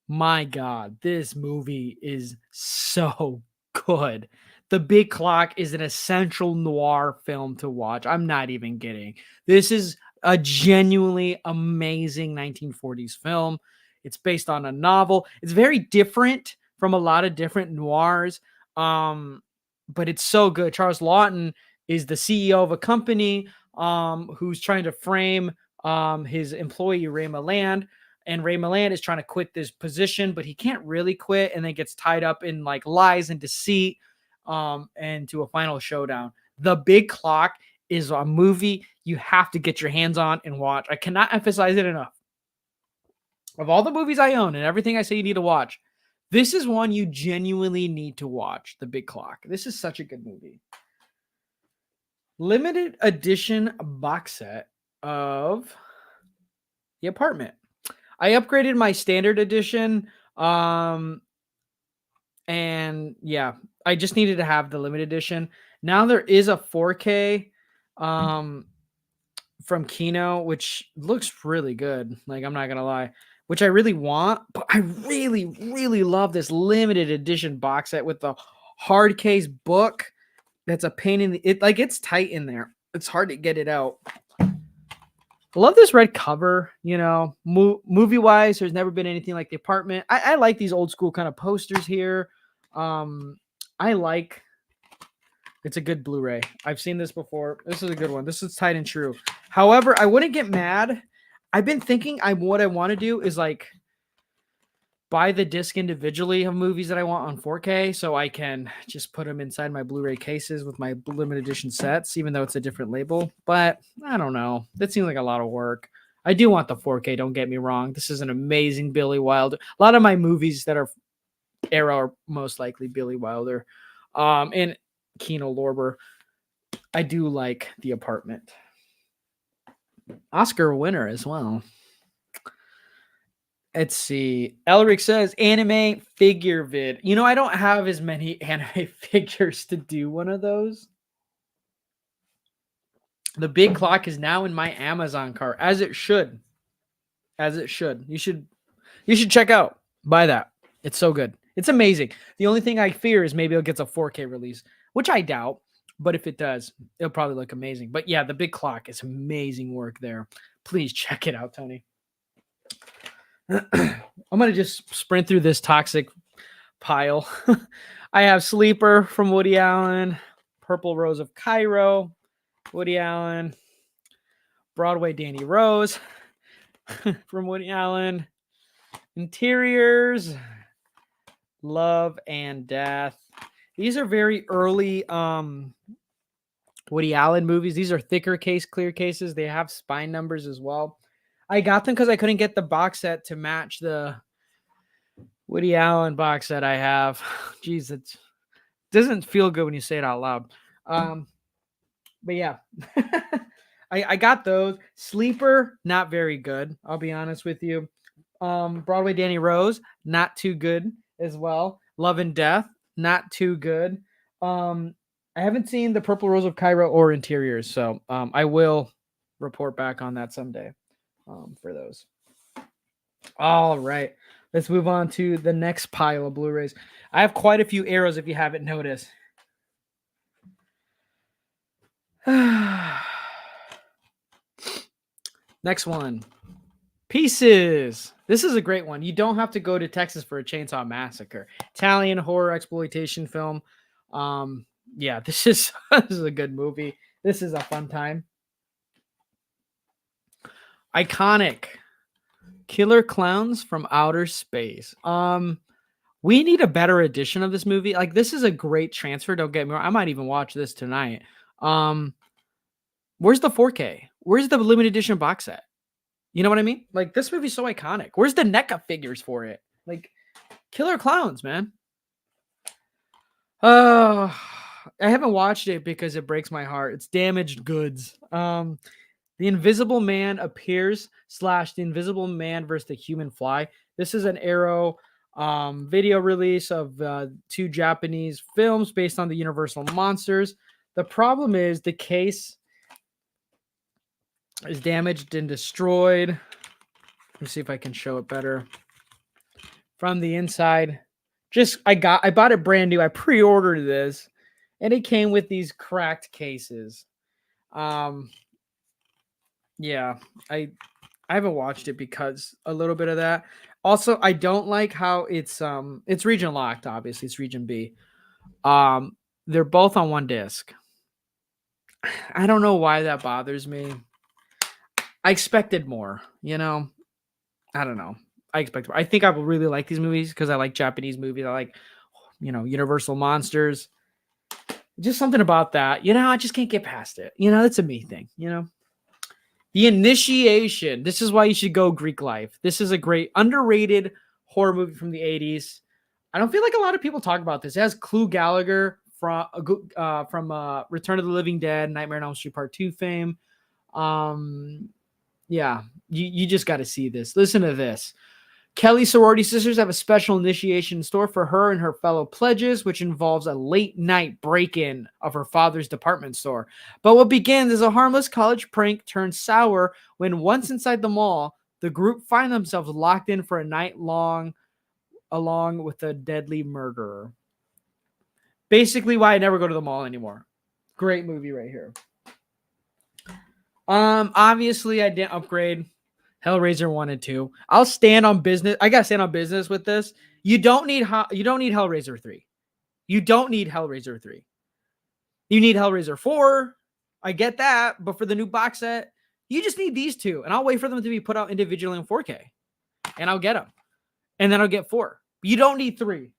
A: My God, this movie is so good. The Big Clock is an essential noir film to watch. I'm not even kidding. This is a genuinely amazing 1940s film. It's based on a novel. It's very different from a lot of different noirs, but it's so good. Charles Laughton is the CEO of a company who's trying to frame his employee, Ray Milland. And Ray Milland is trying to quit this position, but he can't really quit, and then gets tied up in like lies and deceit and to a final showdown. The Big Clock is a movie you have to get your hands on and watch. I cannot emphasize it enough. Of all the movies I own and everything I say you need to watch, this is one you genuinely need to watch, The Big Clock. This is such a good movie. Limited edition box set of The Apartment. I upgraded my standard edition. And yeah, I just needed to have the limited edition. Now there is a 4K from Kino, which looks really good. Like, I'm not going to lie, which I really want, but I really, really love this limited edition box set with the hard case book. That's a pain in the, it's tight in there. It's hard to get it out. I love this red cover, movie wise. There's never been anything like The Apartment. I like these old school kind of posters here. It's a good Blu-ray. I've seen this before. This is a good one. This is tight and true. However, I wouldn't get mad. I've been thinking what I want to do is like buy the disc individually of movies that I want on 4K so I can just put them inside my Blu-ray cases with my limited edition sets, even though it's a different label. But I don't know. That seems like a lot of work. I do want the 4K, don't get me wrong. This is an amazing Billy Wilder. A lot of my movies that are era are most likely Billy Wilder. And Kino Lorber. I do like The Apartment. Oscar winner as well. Let's see. Elric says anime figure vid. I don't have as many anime figures to do one of those. The Big Clock is now in my Amazon cart, as it should. As it should. You should check out. Buy that. It's so good. It's amazing. The only thing I fear is maybe it gets a 4K release, which I doubt. But if it does, it'll probably look amazing. But yeah, The Big Clock is amazing work there. Please check it out, Tony. I'm going to just sprint through this toxic pile. I have Sleeper from Woody Allen, Purple Rose of Cairo, Woody Allen, Broadway Danny Rose from Woody Allen, Interiors, Love and Death. These are very early Woody Allen movies. These are thicker case, clear cases. They have spine numbers as well. I got them because I couldn't get the box set to match the Woody Allen box set I have. Jeez, it doesn't feel good when you say it out loud. But yeah, I got those. Sleeper, not very good. I'll be honest with you. Broadway Danny Rose, not too good as well. Love and Death, not too good. I haven't seen the Purple Rose of Cairo or Interiors, so I will report back on that someday. For those. All right, let's move on to the next pile of Blu-rays. I have quite a few arrows if you haven't noticed. Next one. Pieces. This is a great one. You don't have to go to Texas for a Chainsaw Massacre. Italian horror exploitation film. Yeah, this is a good movie. This is a fun time. Iconic. Killer Clowns from Outer Space. We need a better edition of this movie. Like, this is a great transfer. Don't get me wrong. I might even watch this tonight. Where's the 4K? Where's the limited edition box set? You know what I mean? Like, this movie's so iconic. Where's the NECA figures for it? Like, Killer Clowns, man. I haven't watched it because it breaks my heart. It's damaged goods. The Invisible Man appears / the Invisible Man versus the Human Fly. This is an Arrow video release of 2 Japanese films based on the Universal monsters. The problem is the case is damaged and destroyed. Let me see if I can show it better from the inside. I bought it brand new. I pre-ordered this, and it came with these cracked cases. Yeah, I haven't watched it because a little bit of that. Also, I don't like how it's region locked. Obviously, it's region B. They're both on one disc. I don't know why that bothers me. I expected more, you know. I don't know. I expect more. I think I will really like these movies because I like Japanese movies. I like, Universal monsters. Just something about that. I just can't get past it. It's a me thing, The Initiation. This is why you should go Greek Life. This is a great underrated horror movie from the 80s. I don't feel like a lot of people talk about this. It has Clu Gallagher from Return of the Living Dead, Nightmare on Elm Street Part 2 fame. Yeah, you just got to see this. Listen to this. Kelly's sorority sisters have a special initiation in store for her and her fellow pledges, which involves a late night break-in of her father's department store. But what begins as a harmless college prank turns sour when once inside the mall, the group find themselves locked in for a night long, along with a deadly murderer. Basically why I never go to the mall anymore. Great movie right here. Obviously I didn't upgrade Hellraiser 1 and 2. I'll stand on business. I gotta stand on business with this. You don't need Hellraiser 3. You don't need Hellraiser 3. You need Hellraiser 4. I get that, but for the new box set, you just need these 2, and I'll wait for them to be put out individually in 4K, and I'll get them, and then I'll get 4. You don't need 3.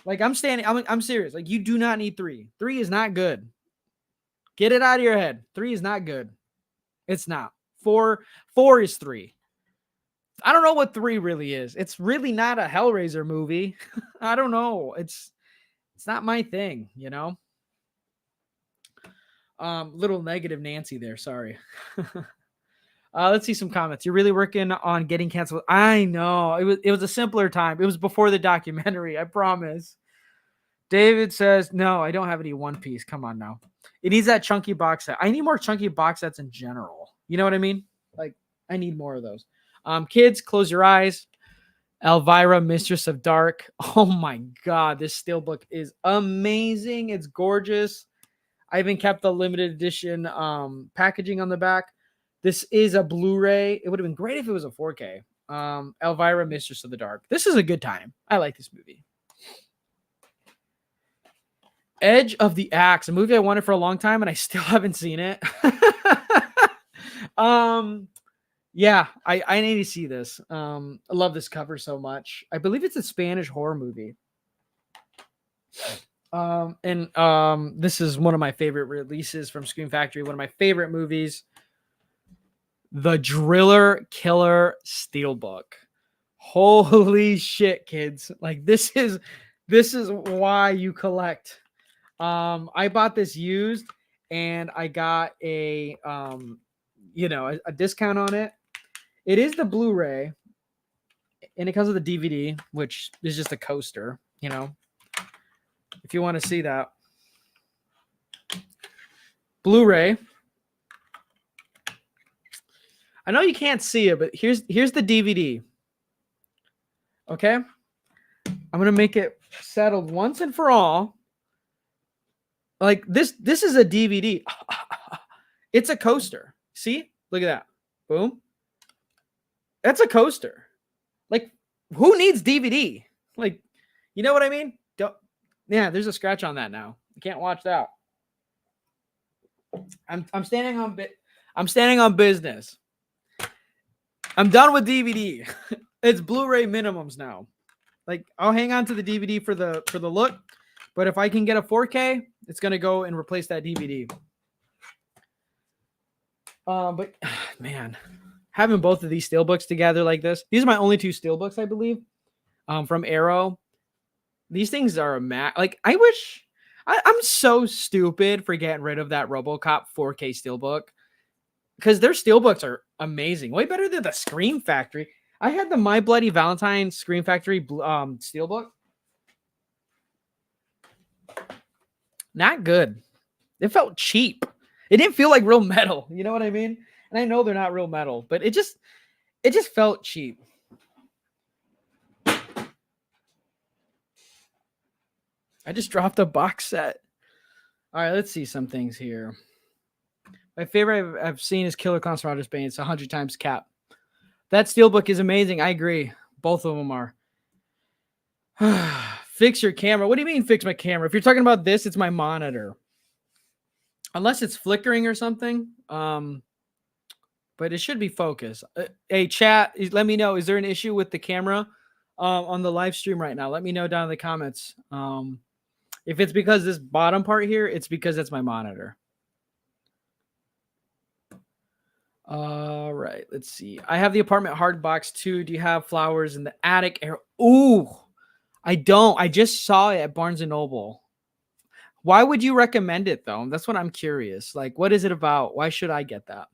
A: Like, I'm serious. Like, you do not need 3. 3 is not good. Get it out of your head. 3 is not good. It's not. 4 is 3. I don't know what 3 really is. It's really not a Hellraiser movie. I don't know. It's not my thing, Little negative Nancy there. Sorry. Let's see some comments. You're really working on getting canceled. I know. It was a simpler time. It was before the documentary. I promise. David says, no, I don't have any One Piece. Come on now. It needs that chunky box set. I need more chunky box sets in general. You know what I mean? Like, I need more of those. Kids, close your eyes. Elvira, Mistress of Dark. Oh my God. This steelbook is amazing. It's gorgeous. I even kept the limited edition packaging on the back. This is a Blu-ray. It would have been great if it was a 4K. Elvira, Mistress of the Dark. This is a good time. I like this movie. Edge of the Axe, a movie I wanted for a long time, and I still haven't seen it. Yeah, I need to see this. I love this cover so much. I believe it's a Spanish horror movie. This is one of my favorite releases from Scream Factory. One of my favorite movies. The Driller Killer Steelbook. Holy shit, kids. Like, this is why you collect. I bought this used, and I got a discount on it. It is the Blu-ray, and it comes with a DVD, which is just a coaster, if you want to see that. Blu-ray. I know you can't see it, but here's the DVD. Okay? I'm going to make it settled once and for all. Like, this is a DVD. It's a coaster. See? Look at that. Boom. That's a coaster. Like, who needs DVD? Like, you know what I mean? Yeah, there's a scratch on that now. You can't watch that. I'm standing on business. I'm done with DVD. It's Blu-ray minimums now. Like, I'll hang on to the DVD for the look, but if I can get a 4K, it's gonna go and replace that DVD. But man, having both of these steelbooks together like this, these are my only two steelbooks, I believe, from Arrow. These things are like, I wish I'm so stupid for getting rid of that RoboCop 4K steelbook, because their steelbooks are amazing, way better than the Scream Factory. I had the My Bloody Valentine Scream Factory steelbook. Not good. It felt cheap. It didn't feel like real metal. You know what I mean? And I know they're not real metal, but it just felt cheap. I just dropped a box set. All right, let's see some things here. My favorite I've seen is Killer Clowns from Outer Space. It's 100 times Cap. That steelbook is amazing. I agree. Both of them are. Fix your camera. What do you mean fix my camera? If you're talking about this, it's my monitor. Unless it's flickering or something. But it should be focused. Hey, chat, let me know. Is there an issue with the camera on the live stream right now? Let me know down in the comments. If it's because this bottom part here, it's because that's my monitor. All right, let's see. I have the apartment hard box too. Do you have flowers in the attic? Ooh, I don't. I just saw it at Barnes & Noble. Why would you recommend it, though? That's what I'm curious. Like, what is it about? Why should I get that?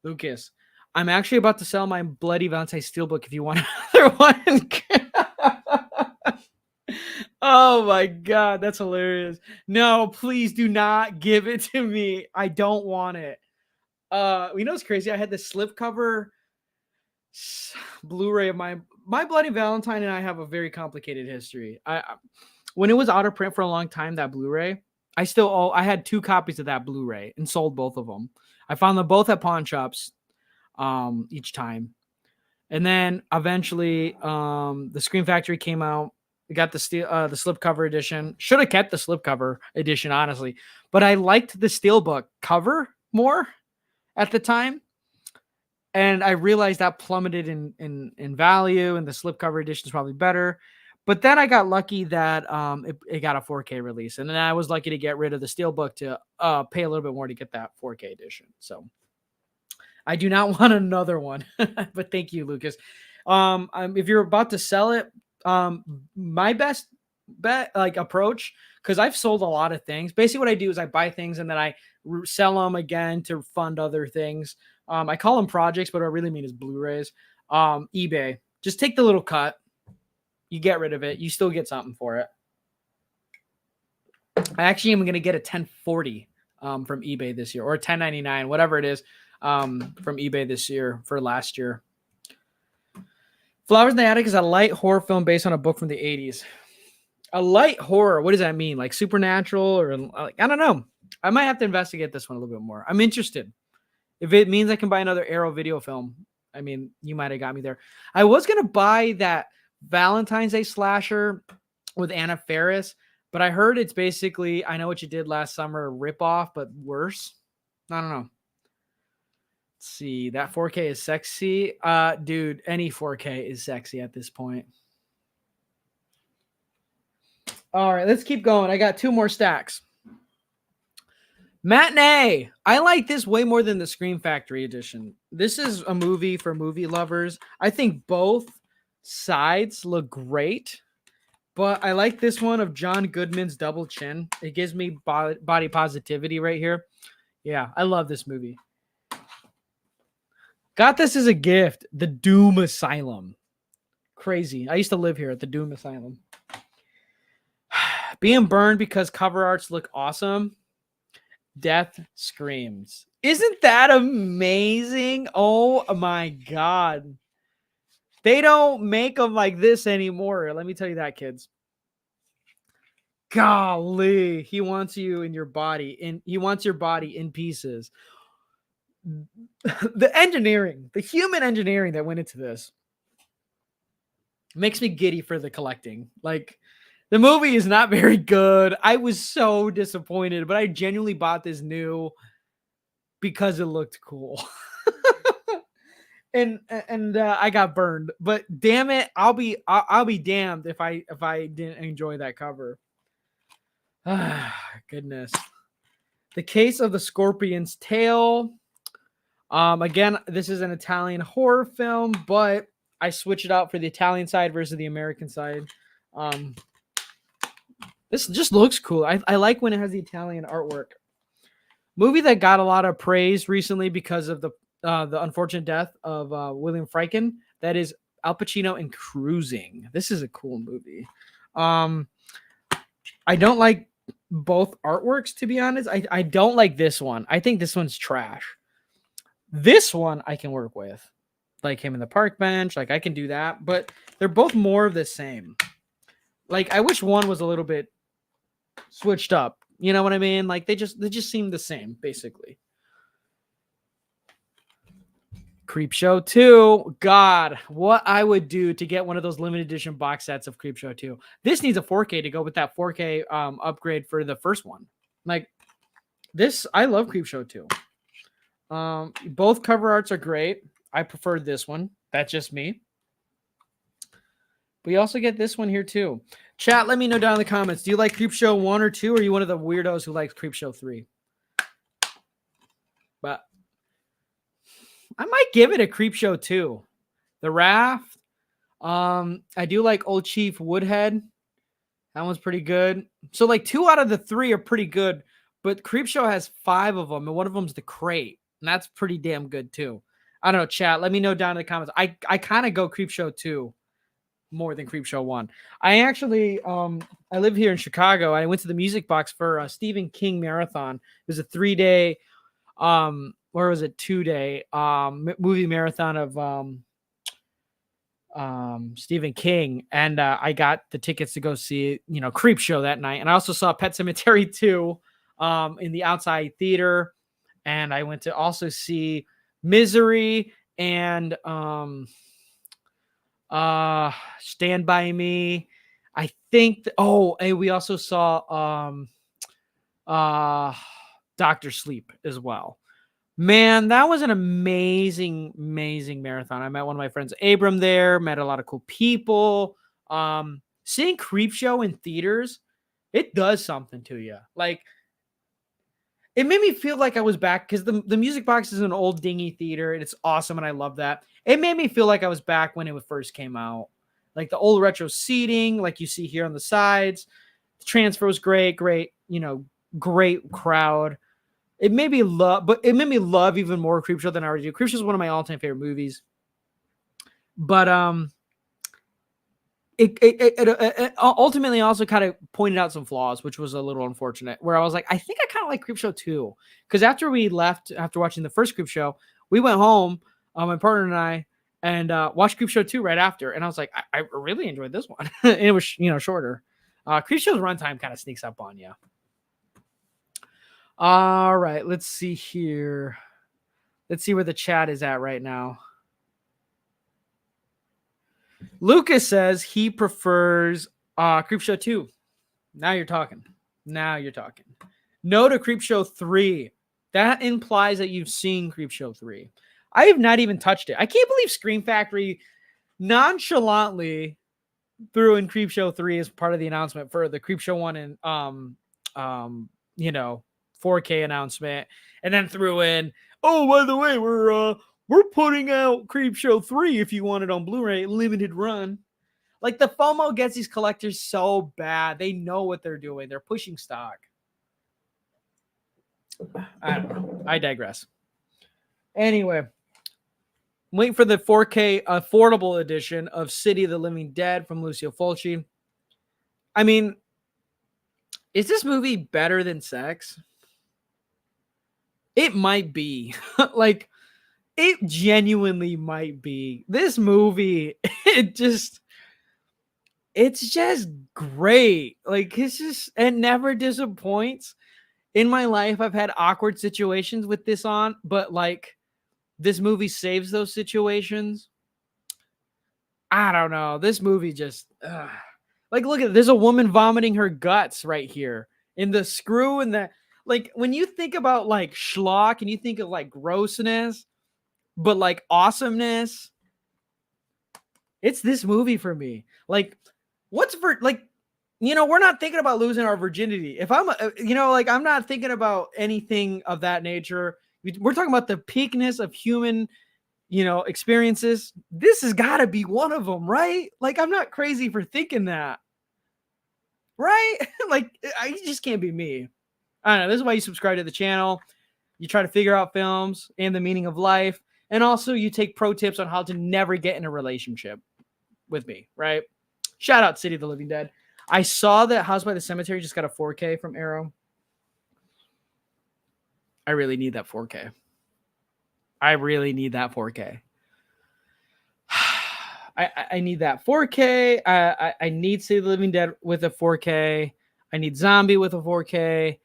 A: Lucas, I'm actually about to sell my Bloody Valentine steelbook if you want another one. Oh, my God. That's hilarious. No, please do not give it to me. I don't want it. You know what's crazy? I had the slipcover Blu-ray of my Bloody Valentine, and I have a very complicated history. When it was out of print for a long time, that Blu-ray, I had 2 copies of that Blu-ray and sold both of them. I found them both at pawn shops each time. And then eventually the Scream Factory came out. We got the slipcover edition. Should have kept the slipcover edition, honestly. But I liked the steelbook cover more at the time. And I realized that plummeted in value, and the slipcover edition is probably better. But then I got lucky that it got a 4K release. And then I was lucky to get rid of the steelbook to pay a little bit more to get that 4K edition. So I do not want another one. But thank you, Lucas. If you're about to sell it, my best bet, like, approach, because I've sold a lot of things. Basically what I do is I buy things and then I sell them again to fund other things. I call them projects, but what I really mean is Blu-rays. eBay, just take the little cut. You get rid of it. You still get something for it. I actually am going to get a 1040 from eBay this year, or 1099, whatever it is, from eBay this year for last year. Flowers in the Attic is a light horror film based on a book from the 80s. A light horror. What does that mean? Like supernatural, or like, I don't know. I might have to investigate this one a little bit more. I'm interested. If it means I can buy another Arrow video film, I mean, you might have got me there. I was going to buy that Valentine's Day slasher with Anna Faris, but I heard it's basically I Know What You Did Last Summer ripoff, but worse. I don't know. Let's see. That 4K is sexy. Dude, any 4K is sexy at this point. All right, let's keep going. I got 2 more stacks. Matinee. I like this way more than the Scream Factory edition. This is a movie for movie lovers. I think both sides look great, but I like this one of John Goodman's Double Chin. It gives me body positivity right here. Yeah, I love this movie. Got this as a gift. The Doom Asylum. Crazy. I used to live here at the Doom Asylum. Being burned because cover arts look awesome. Death Screams. Isn't that amazing? Oh my God. They don't make them like this anymore. Let me tell you that, kids. Golly. He wants you in your body. He wants your body in pieces. the engineering, the human engineering that went into this makes me giddy for the collecting. Like, the movie is not very good. I was so disappointed, but I genuinely bought this new because it looked cool. and I got burned. But damn it, I'll be damned if I didn't enjoy that cover. Ah, goodness. The Case of the Scorpion's Tail. Again, this is an Italian horror film, but I switch it out for the Italian side versus the American side. This just looks cool. I like when it has the Italian artwork. Movie that got a lot of praise recently because of the unfortunate death of William Friedkin. That is Al Pacino in Cruising. This is a cool movie. I don't like both artworks, to be honest. I don't like this one. I think this one's trash. This one I can work with. Like him in the park bench. Like, I can do that. But they're both more of the same. Like, I wish one was a little bit switched up. You know what I mean? Like, they just seem the same, basically. Creepshow 2. God, what I would do to get one of those limited edition box sets of Creepshow 2. This needs a 4K to go with that 4K upgrade for the first one. Like, this, I love Creepshow 2. Both cover arts are great. I preferred this one. That's just me. But you also get this one here too. Chat, let me know down in the comments. Do you like Creepshow 1 or 2? Or are you one of the weirdos who likes Creepshow 3? But I might give it a Creepshow 2. The Raft. I do like Old Chief Woodhead. That one's pretty good. So like 2 out of the 3 are pretty good. But Creepshow has 5 of them. And one of them's the Crate. And that's pretty damn good too. I don't know, chat. Let me know down in the comments. I kind of go Creepshow 2 more than Creepshow 1. I actually, I live here in Chicago. I went to the Music Box for a Stephen King marathon. It was a 3-day, or was it 2-day, movie marathon of Stephen King. And I got the tickets to go see, Creepshow that night. And I also saw Pet Sematary 2 in the outside theater. And I went to also see Misery and Stand By Me. I think we also saw Dr. Sleep as well. Man, that was an amazing marathon. I met one of my friends, Abram, there, met a lot of cool people. Seeing Creepshow in theaters, it does something to you. Like, it made me feel like I was back because the Music Box is an old dingy theater and it's awesome and I love that. It made me feel like I was back when it first came out. Like the old retro seating, like you see here on the sides. The transfer was great, great crowd. It made me love even more Creepshow than I already do. Creepshow is one of my all-time favorite movies. But it ultimately also kind of pointed out some flaws, which was a little unfortunate, where I was like, I think I kind of like Creepshow 2. Because after we left, after watching the first Creepshow, we went home, my partner and I, and watched Creepshow 2 right after. And I was like, I really enjoyed this one. And it was, shorter. Creepshow's runtime kind of sneaks up on you. All right, let's see here. Let's see where the chat is at right now. Lucas says he prefers Creepshow 2. Now you're talking. No to Creepshow 3. That implies that you've seen Creepshow 3. I have not even touched it. I can't believe Scream Factory nonchalantly threw in Creepshow 3 as part of the announcement for the Creepshow 1 and 4K announcement, and then threw in, oh, by the way, we're putting out Creepshow 3 if you want it on Blu-ray, limited run. Like, the FOMO gets these collectors so bad. They know what they're doing. They're pushing stock. I don't know. I digress. Anyway, I'm waiting for the 4K affordable edition of City of the Living Dead from Lucio Fulci. I mean, is this movie better than Sex? It might be. Like, it genuinely might be. This movie, it's just great. Like, it never disappoints. in my life, I've had awkward situations with this on, but like this movie saves those situations. I don't know. This movie just like look at it. There's a woman vomiting her guts right here in the screw and the like when you think about like schlock and you think of like grossness, but like awesomeness, it's this movie for me. Like what's for like we're not thinking about losing our virginity. If I'm like I'm not thinking about anything of that nature. We're talking about the peakness of human experiences. This has got to be one of them, right? Like, I'm not crazy for thinking that, right? Like, I just can't be me. I don't know. This is why you subscribe to the channel. You try to figure out films and the meaning of life. And also, you take pro tips on how to never get in a relationship with me, right? Shout out City of the Living Dead. I saw that House by the Cemetery just got a 4K from Arrow. I really need that 4K. I really need that 4K. I need that 4K. I need City of the Living Dead with a 4K. I need Zombie with a 4K.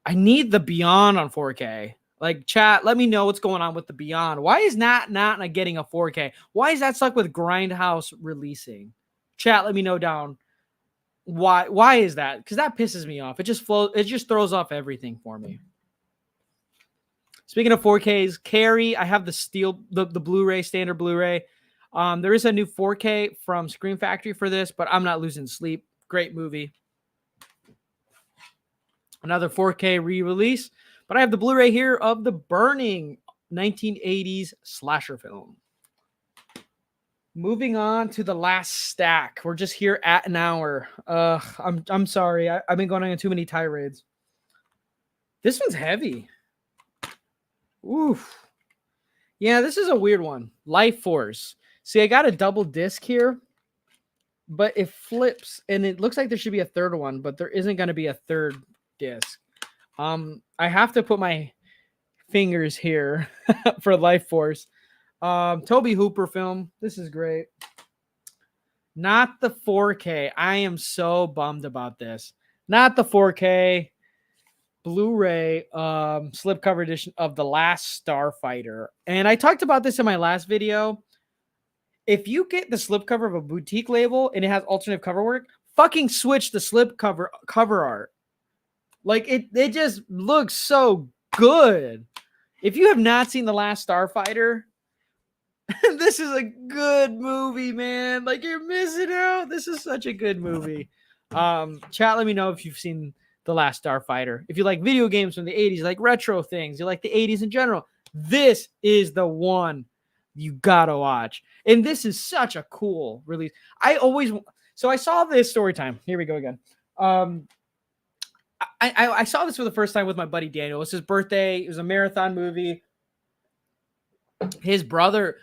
A: I need the Beyond on 4K. Like, chat, let me know what's going on with the Beyond. Why is not getting a 4K? Why is that stuck with Grindhouse releasing? Chat, let me know down. Why is that? Because that pisses me off. It just throws off everything for me. Speaking of 4Ks, Cary, I have the Blu-ray, standard Blu-ray. There is a new 4K from Scream Factory for this, but I'm not losing sleep. Great movie. Another 4K re-release. But I have the Blu-ray here of The Burning, 1980s slasher film. Moving on to the last stack. We're just here at an hour. I'm sorry. I've been going on too many tirades. This one's heavy. Oof. Yeah, this is a weird one. Life Force. See, I got a double disc here, but it flips, and it looks like there should be a third one, but there isn't going to be a third disc. I have to put my fingers here for Life Force. Toby Hooper film. This is great. Not the 4K. I am so bummed about this. Not the 4K. Blu-ray slipcover edition of The Last Starfighter. And I talked about this in my last video. If you get the slipcover of a boutique label and it has alternative cover work, fucking switch the slipcover cover art. Like it just looks so good. If you have not seen The Last Starfighter, this is a good movie, man. Like you're missing out. This is such a good movie. Chat, let me know if you've seen The Last Starfighter. If you like video games from the 80s, you like retro things, you like the 80s in general, this is the one you gotta watch. And this is such a cool release. So I saw this story time. Here we go again. I saw this for the first time with my buddy Daniel. It was his birthday. It was a marathon movie. His brother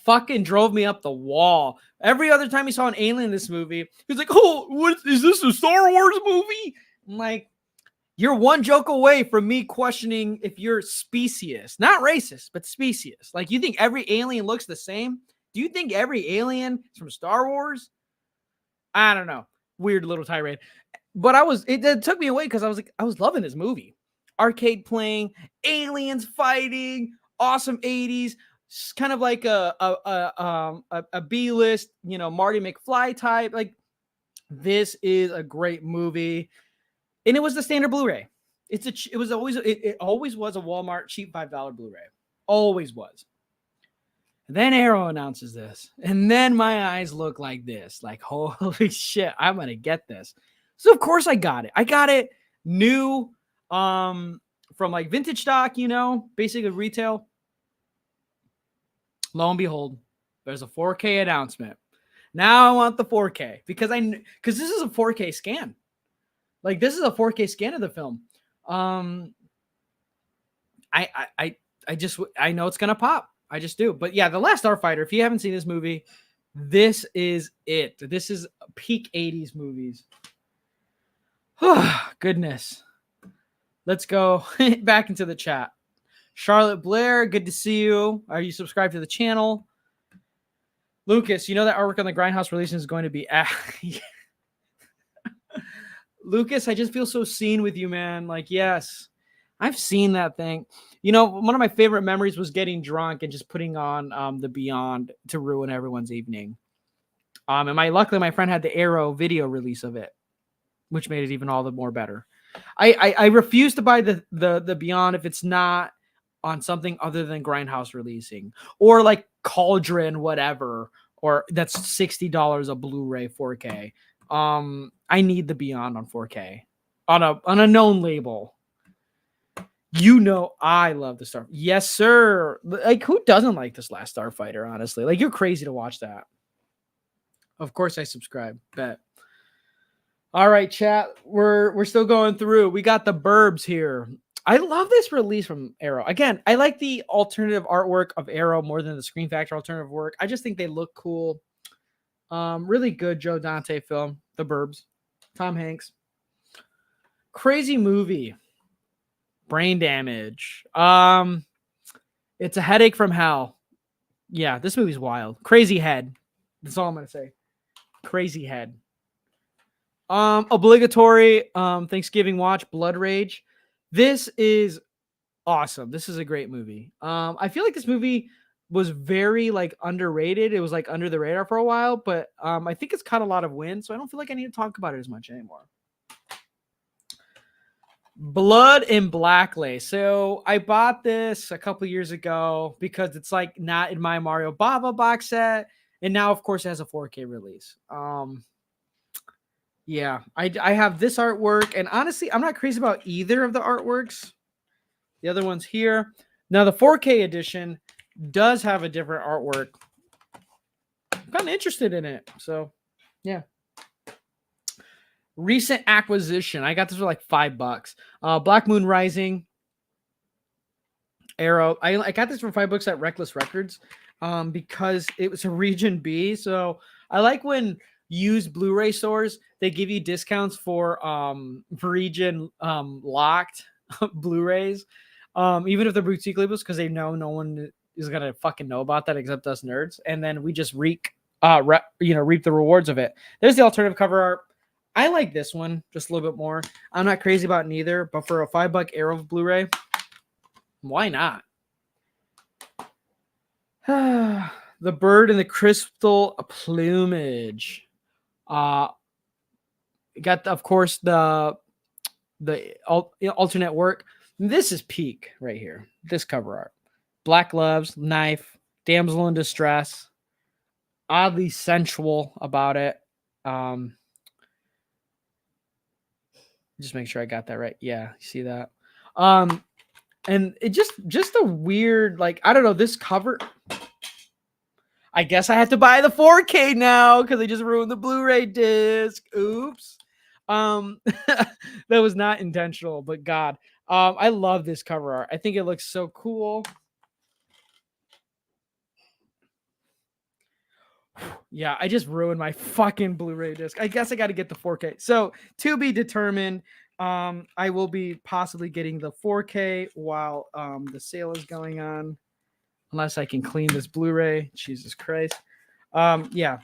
A: fucking drove me up the wall. Every other time he saw an alien in this movie, he's like, "Oh, what is this, a Star Wars movie?" I'm like, you're one joke away from me questioning if you're specious. Not racist, but specious. Like, you think every alien looks the same? Do you think every alien is from Star Wars? I don't know. Weird little tirade. But it took me away because I was loving this movie. Arcade playing, aliens fighting, awesome 80s, kind of like a B-list, Marty McFly type. Like, this is a great movie. And it was the standard Blu-ray. It always was a Walmart cheap $5 Blu-ray. Always was. And then Arrow announces this. And then my eyes look like this. Like, holy shit, I'm going to get this. So, of course, I got it. I got it new from like vintage stock, basically retail. Lo and behold, there's a 4K announcement. Now I want the 4K because this is a 4K scan. Like, this is a 4K scan of the film. I know it's gonna pop. I just do. But yeah, The Last Starfighter. If you haven't seen this movie, this is it. This is peak 80s movies. Goodness. Let's go back into the chat. Charlotte Blair, good to see you. Are you subscribed to the channel? Lucas, you know that artwork on the Grindhouse release is going to be Lucas, I just feel so seen with you, man. Like, yes, I've seen that thing. You know, one of my favorite memories was getting drunk and just putting on the Beyond to ruin everyone's evening. And luckily my friend had the Arrow video release of it, which made it even all the more better. I refuse to buy the Beyond if it's not on something other than Grindhouse releasing, or like Cauldron, whatever, or that's $60 a Blu-ray 4K. I need the Beyond on 4K on a known label. You know, I love the Star. Yes, sir. Like, who doesn't like this Last Starfighter? Honestly, like, you're crazy to watch that. Of course, I subscribe. Bet. All right, chat. We're still going through. We got the Burbs here. I love this release from Arrow. Again, I like the alternative artwork of Arrow more than the Screen Factory alternative work. I just think they look cool. Really good Joe Dante film. The Burbs. Tom Hanks. Crazy movie. Brain Damage. It's a headache from hell. Yeah, this movie's wild. Crazy Head. That's all I'm gonna say. Crazy Head. Obligatory Thanksgiving watch, Blood Rage. This is awesome. This is a great movie. I feel like this movie was very like underrated. It was like under the radar for a while, but I think it's caught a lot of wins, so I don't feel like I need to talk about it as much anymore. Blood and Blackley. So I bought this a couple years ago because it's like not in my Mario Bava box set, and now of course it has a 4K release. Yeah, I have this artwork, and honestly, I'm not crazy about either of the artworks. The other one's here. Now the 4K edition does have a different artwork. I'm kind of interested in it, so yeah. Recent acquisition. I got this for like $5. Black Moon Rising. Arrow. I got this for $5 at Reckless Records because it was a region B. So I like when used Blu-ray stores, they give you discounts for region locked Blu-rays, even if they're boutique labels, because they know no one is gonna fucking know about that except us nerds, and then we just reap the rewards of it. There's the alternative cover art. I like this one just a little bit more. I'm not crazy about neither, but for a $5 Arrow Blu-ray, why not? The Bird and the Crystal Plumage. Got, of course, the alternate work. This is peak right here. This cover art. Black gloves, knife, damsel in distress. Oddly sensual about it. Just make sure I got that right. Yeah, you see that? And it just a weird, like, I don't know, this cover. I guess I have to buy the 4K now because they just ruined the Blu-ray disc. Oops. That was not intentional, but God. I love this cover art. I think it looks so cool. Yeah, I just ruined my fucking Blu-ray disc. I guess I got to get the 4K. So to be determined. I will be possibly getting the 4K while the sale is going on, unless I can clean this Blu-ray. Jesus Christ. Yeah.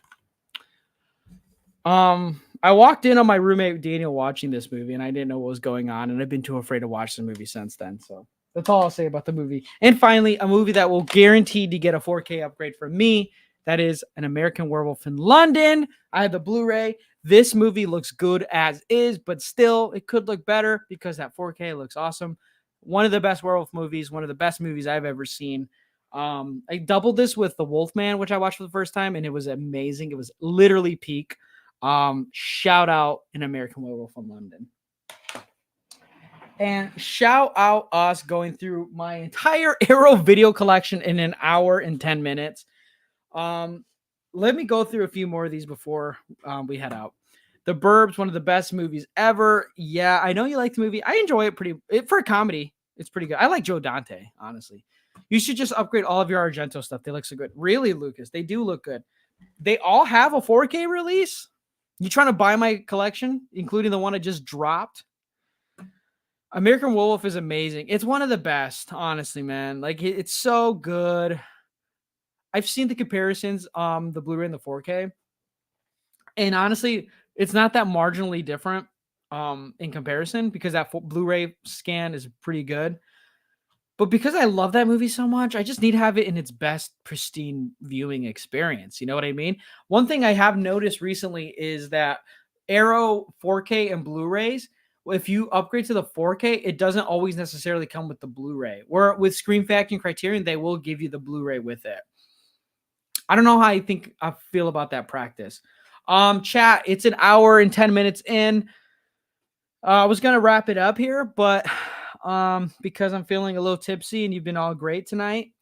A: I walked in on my roommate Daniel watching this movie, and I didn't know what was going on, and I've been too afraid to watch the movie since then. So that's all I'll say about the movie. And finally, a movie that will guaranteed to get a 4K upgrade from me. That is An American Werewolf in London. I have the Blu-ray. This movie looks good as is, but still, it could look better because that 4K looks awesome. One of the best werewolf movies, one of the best movies I've ever seen. I doubled this with The Wolfman, which I watched for the first time, and it was amazing. It was literally peak. Shout out An American Werewolf in London. And shout out us going through my entire Arrow video collection in an hour and 10 minutes. Let me go through a few more of these before we head out. The Burbs, one of the best movies ever. Yeah, I know you like the movie. I enjoy it for a comedy. It's pretty good. I like Joe Dante, honestly. You should just upgrade all of your Argento stuff. They look so good. Really, Lucas, they do look good. They all have a 4K release. You trying to buy my collection, including the one I just dropped? American Werewolf is amazing. It's one of the best, honestly, man. Like, it's so good. I've seen the comparisons, the Blu-ray and the 4K. And honestly, it's not that marginally different. in comparison, because that Blu-ray scan is pretty good. But because I love that movie so much, I just need to have it in its best pristine viewing experience. You know what I mean? One thing I have noticed recently is that Arrow 4K and Blu-rays, if you upgrade to the 4K, it doesn't always necessarily come with the Blu-ray. Where with Screen Factory and Criterion, they will give you the Blu-ray with it. I don't know how I feel about that practice. Chat, it's an hour and 10 minutes in. I was gonna wrap it up here, but because I'm feeling a little tipsy and you've been all great tonight,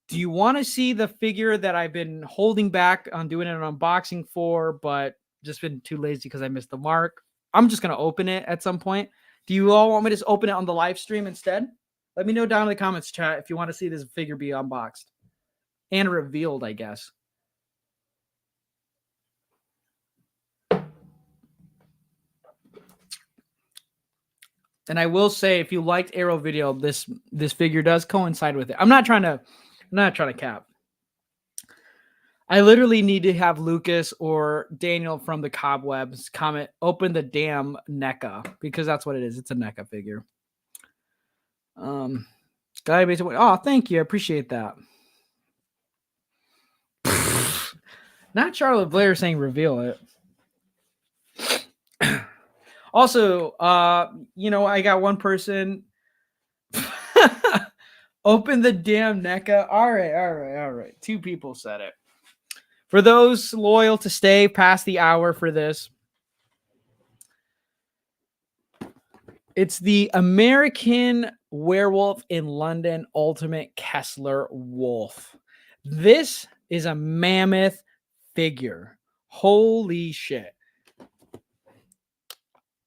A: do you want to see the figure that I've been holding back on doing an unboxing for, but just been too lazy because I missed the mark? I'm just gonna open it at some point. Do you all want me to just open it on the live stream instead? Let me know down in the comments, chat, if you want to see this figure be unboxed and revealed, I guess. And I will say, if you liked Arrow video, this figure does coincide with it. I'm not trying to cap. I literally need to have Lucas or Daniel from the Cobwebs comment, open the damn NECA, because that's what it is. It's a NECA figure. Guy basically, oh, thank you. I appreciate that. Not Charlotte Blair saying reveal it. Also, I got one person open the damn NECA. All right. 2 people said it. For those loyal to stay past the hour for this, it's the American Werewolf in London Ultimate Kessler Wolf. This is a mammoth figure. Holy shit.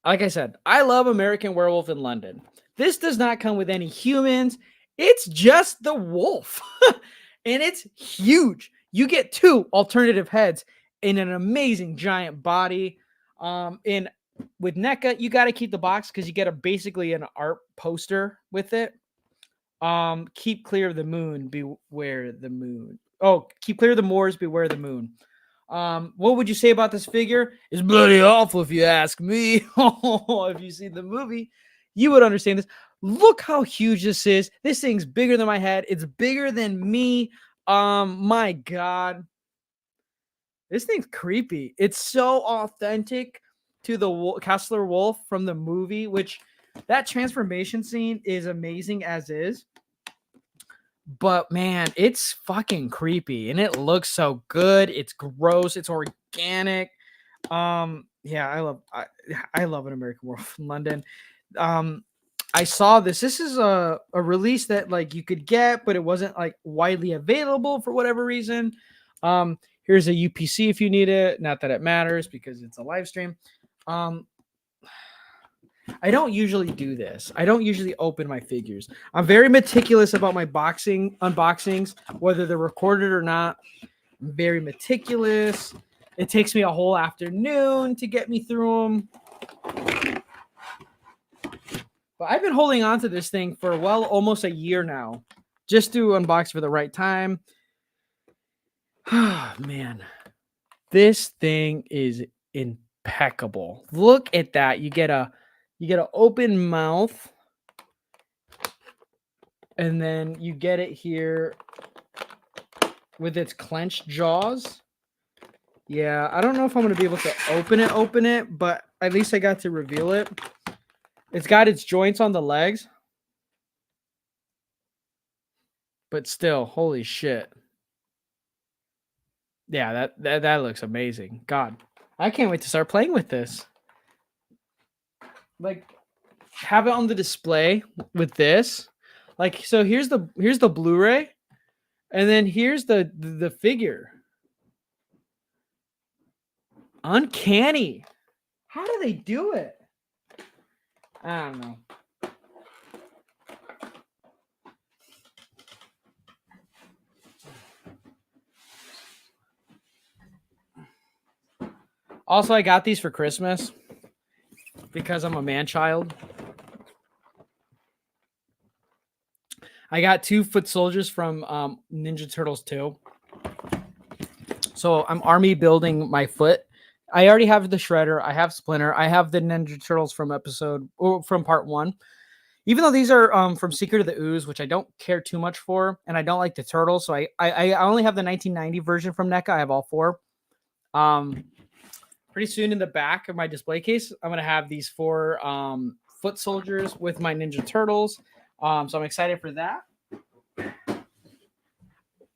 A: Like I said, I love American Werewolf in London. This does not come with any humans. It's just the wolf. And it's huge. You get 2 alternative heads in an amazing giant body. With NECA, you got to keep the box because you get basically an art poster with it. Keep clear of the moon, beware the moon. Oh, keep clear of the moors, beware the moon. What would you say about this figure? It's bloody awful if you ask me. If you see the movie, you would understand this. Look how huge this is. This thing's bigger than my head. It's bigger than me. My God. This thing's creepy. It's so authentic to the Kessler Wolf from the movie, which that transformation scene is amazing as is. But man, it's fucking creepy and it looks so good. It's gross. It's organic. Yeah, I love an American Werewolf in London. I saw this. This is a release that like you could get, but it wasn't like widely available for whatever reason. Here's a UPC if you need it. Not that it matters because it's a live stream. I don't usually do this. I don't usually open my figures. I'm very meticulous about my unboxings, whether they're recorded or not. I'm very meticulous. It takes me a whole afternoon to get me through them. But I've been holding on to this thing for, well, almost a year now, just to unbox for the right time. Man, this thing is impeccable. Look at that. You get an open mouth, and then you get it here with its clenched jaws. Yeah, I don't know if I'm going to be able to open it, but at least I got to reveal it. It's got its joints on the legs. But still, holy shit. Yeah, that looks amazing. God, I can't wait to start playing with this. Like, have it on the display with this. Like, so here's the Blu-ray, and then here's the figure. Uncanny. How do they do it? I don't know. Also, I got these for Christmas because I'm a man-child. I got 2 foot soldiers from Ninja Turtles 2. So I'm army building my foot I already have the Shredder. I have Splinter. I have the Ninja Turtles from from part one. Even though these are from Secret of the Ooze, which I don't care too much for, and I don't like the turtles, so I only have the 1990 version from NECA. I have all four. Um, Pretty soon in the back of my display case, I'm gonna have these four foot soldiers with my Ninja Turtles. So I'm excited for that.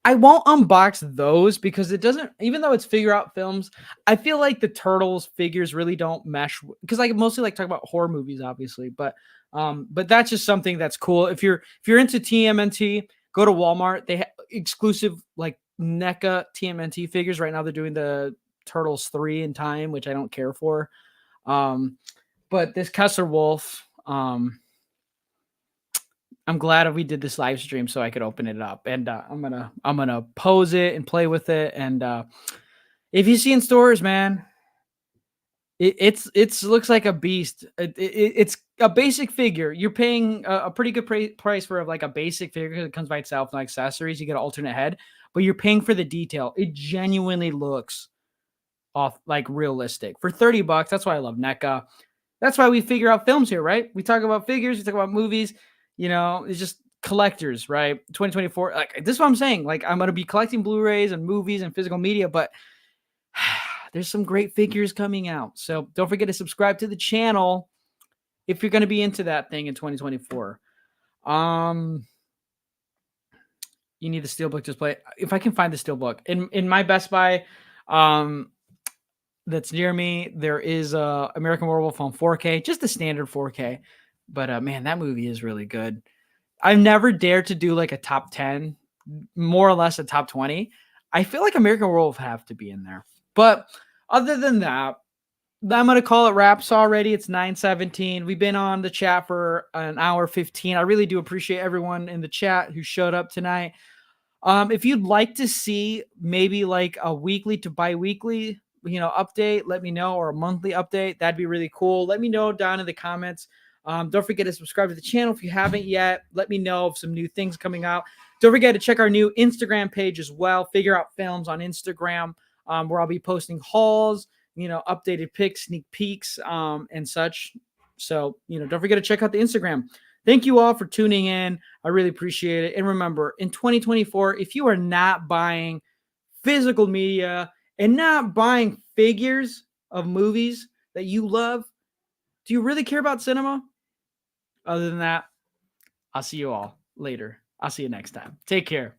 A: I won't unbox those because it doesn't, even though it's figure out films, I feel like the Turtles figures really don't mesh because I mostly like talk about horror movies, obviously, but that's just something that's cool. If you're into TMNT, go to Walmart. They have exclusive like NECA TMNT figures. Right now they're doing the Turtles 3 in time, which I don't care for. But this Kessler Wolf, I'm glad we did this live stream so I could open it up, and I'm gonna pose it and play with it. And if you see in stores, man, it's looks like a beast. It's a basic figure. You're paying a pretty good price for like a basic figure. It comes by itself, no accessories. You get an alternate head, but you're paying for the detail. It genuinely looks off like realistic for $30. That's why I love NECA. That's why we figure out films here, right? We talk about figures, we talk about movies. It's just collectors, right? 2024. Like this is what I'm saying. Like I'm gonna be collecting Blu-rays and movies and physical media, but there's some great figures coming out. So don't forget to subscribe to the channel if you're gonna be into that thing in 2024. You need the Steelbook display. If I can find the Steelbook in my Best Buy, that's near me, there is American Werewolf on 4K, just the standard 4K. But man, that movie is really good. I've never dared to do like a top 10, more or less a top 20. I feel like American Werewolf have to be in there. But other than that, I'm going to call it wraps already. It's 9:17. We've been on the chat for an hour 15. I really do appreciate everyone in the chat who showed up tonight. If you'd like to see maybe like a weekly to bi-weekly, update, let me know, or a monthly update. That'd be really cool. Let me know down in the comments. Don't forget to subscribe to the channel if you haven't yet. Let me know of some new things coming out. Don't forget to check our new Instagram page as well. Figure Out Films on Instagram, where I'll be posting hauls, updated pics, sneak peeks, and such. So, don't forget to check out the Instagram. Thank you all for tuning in. I really appreciate it. And remember, in 2024, if you are not buying physical media and not buying figures of movies that you love, do you really care about cinema? Other than that, I'll see you all later. I'll see you next time. Take care.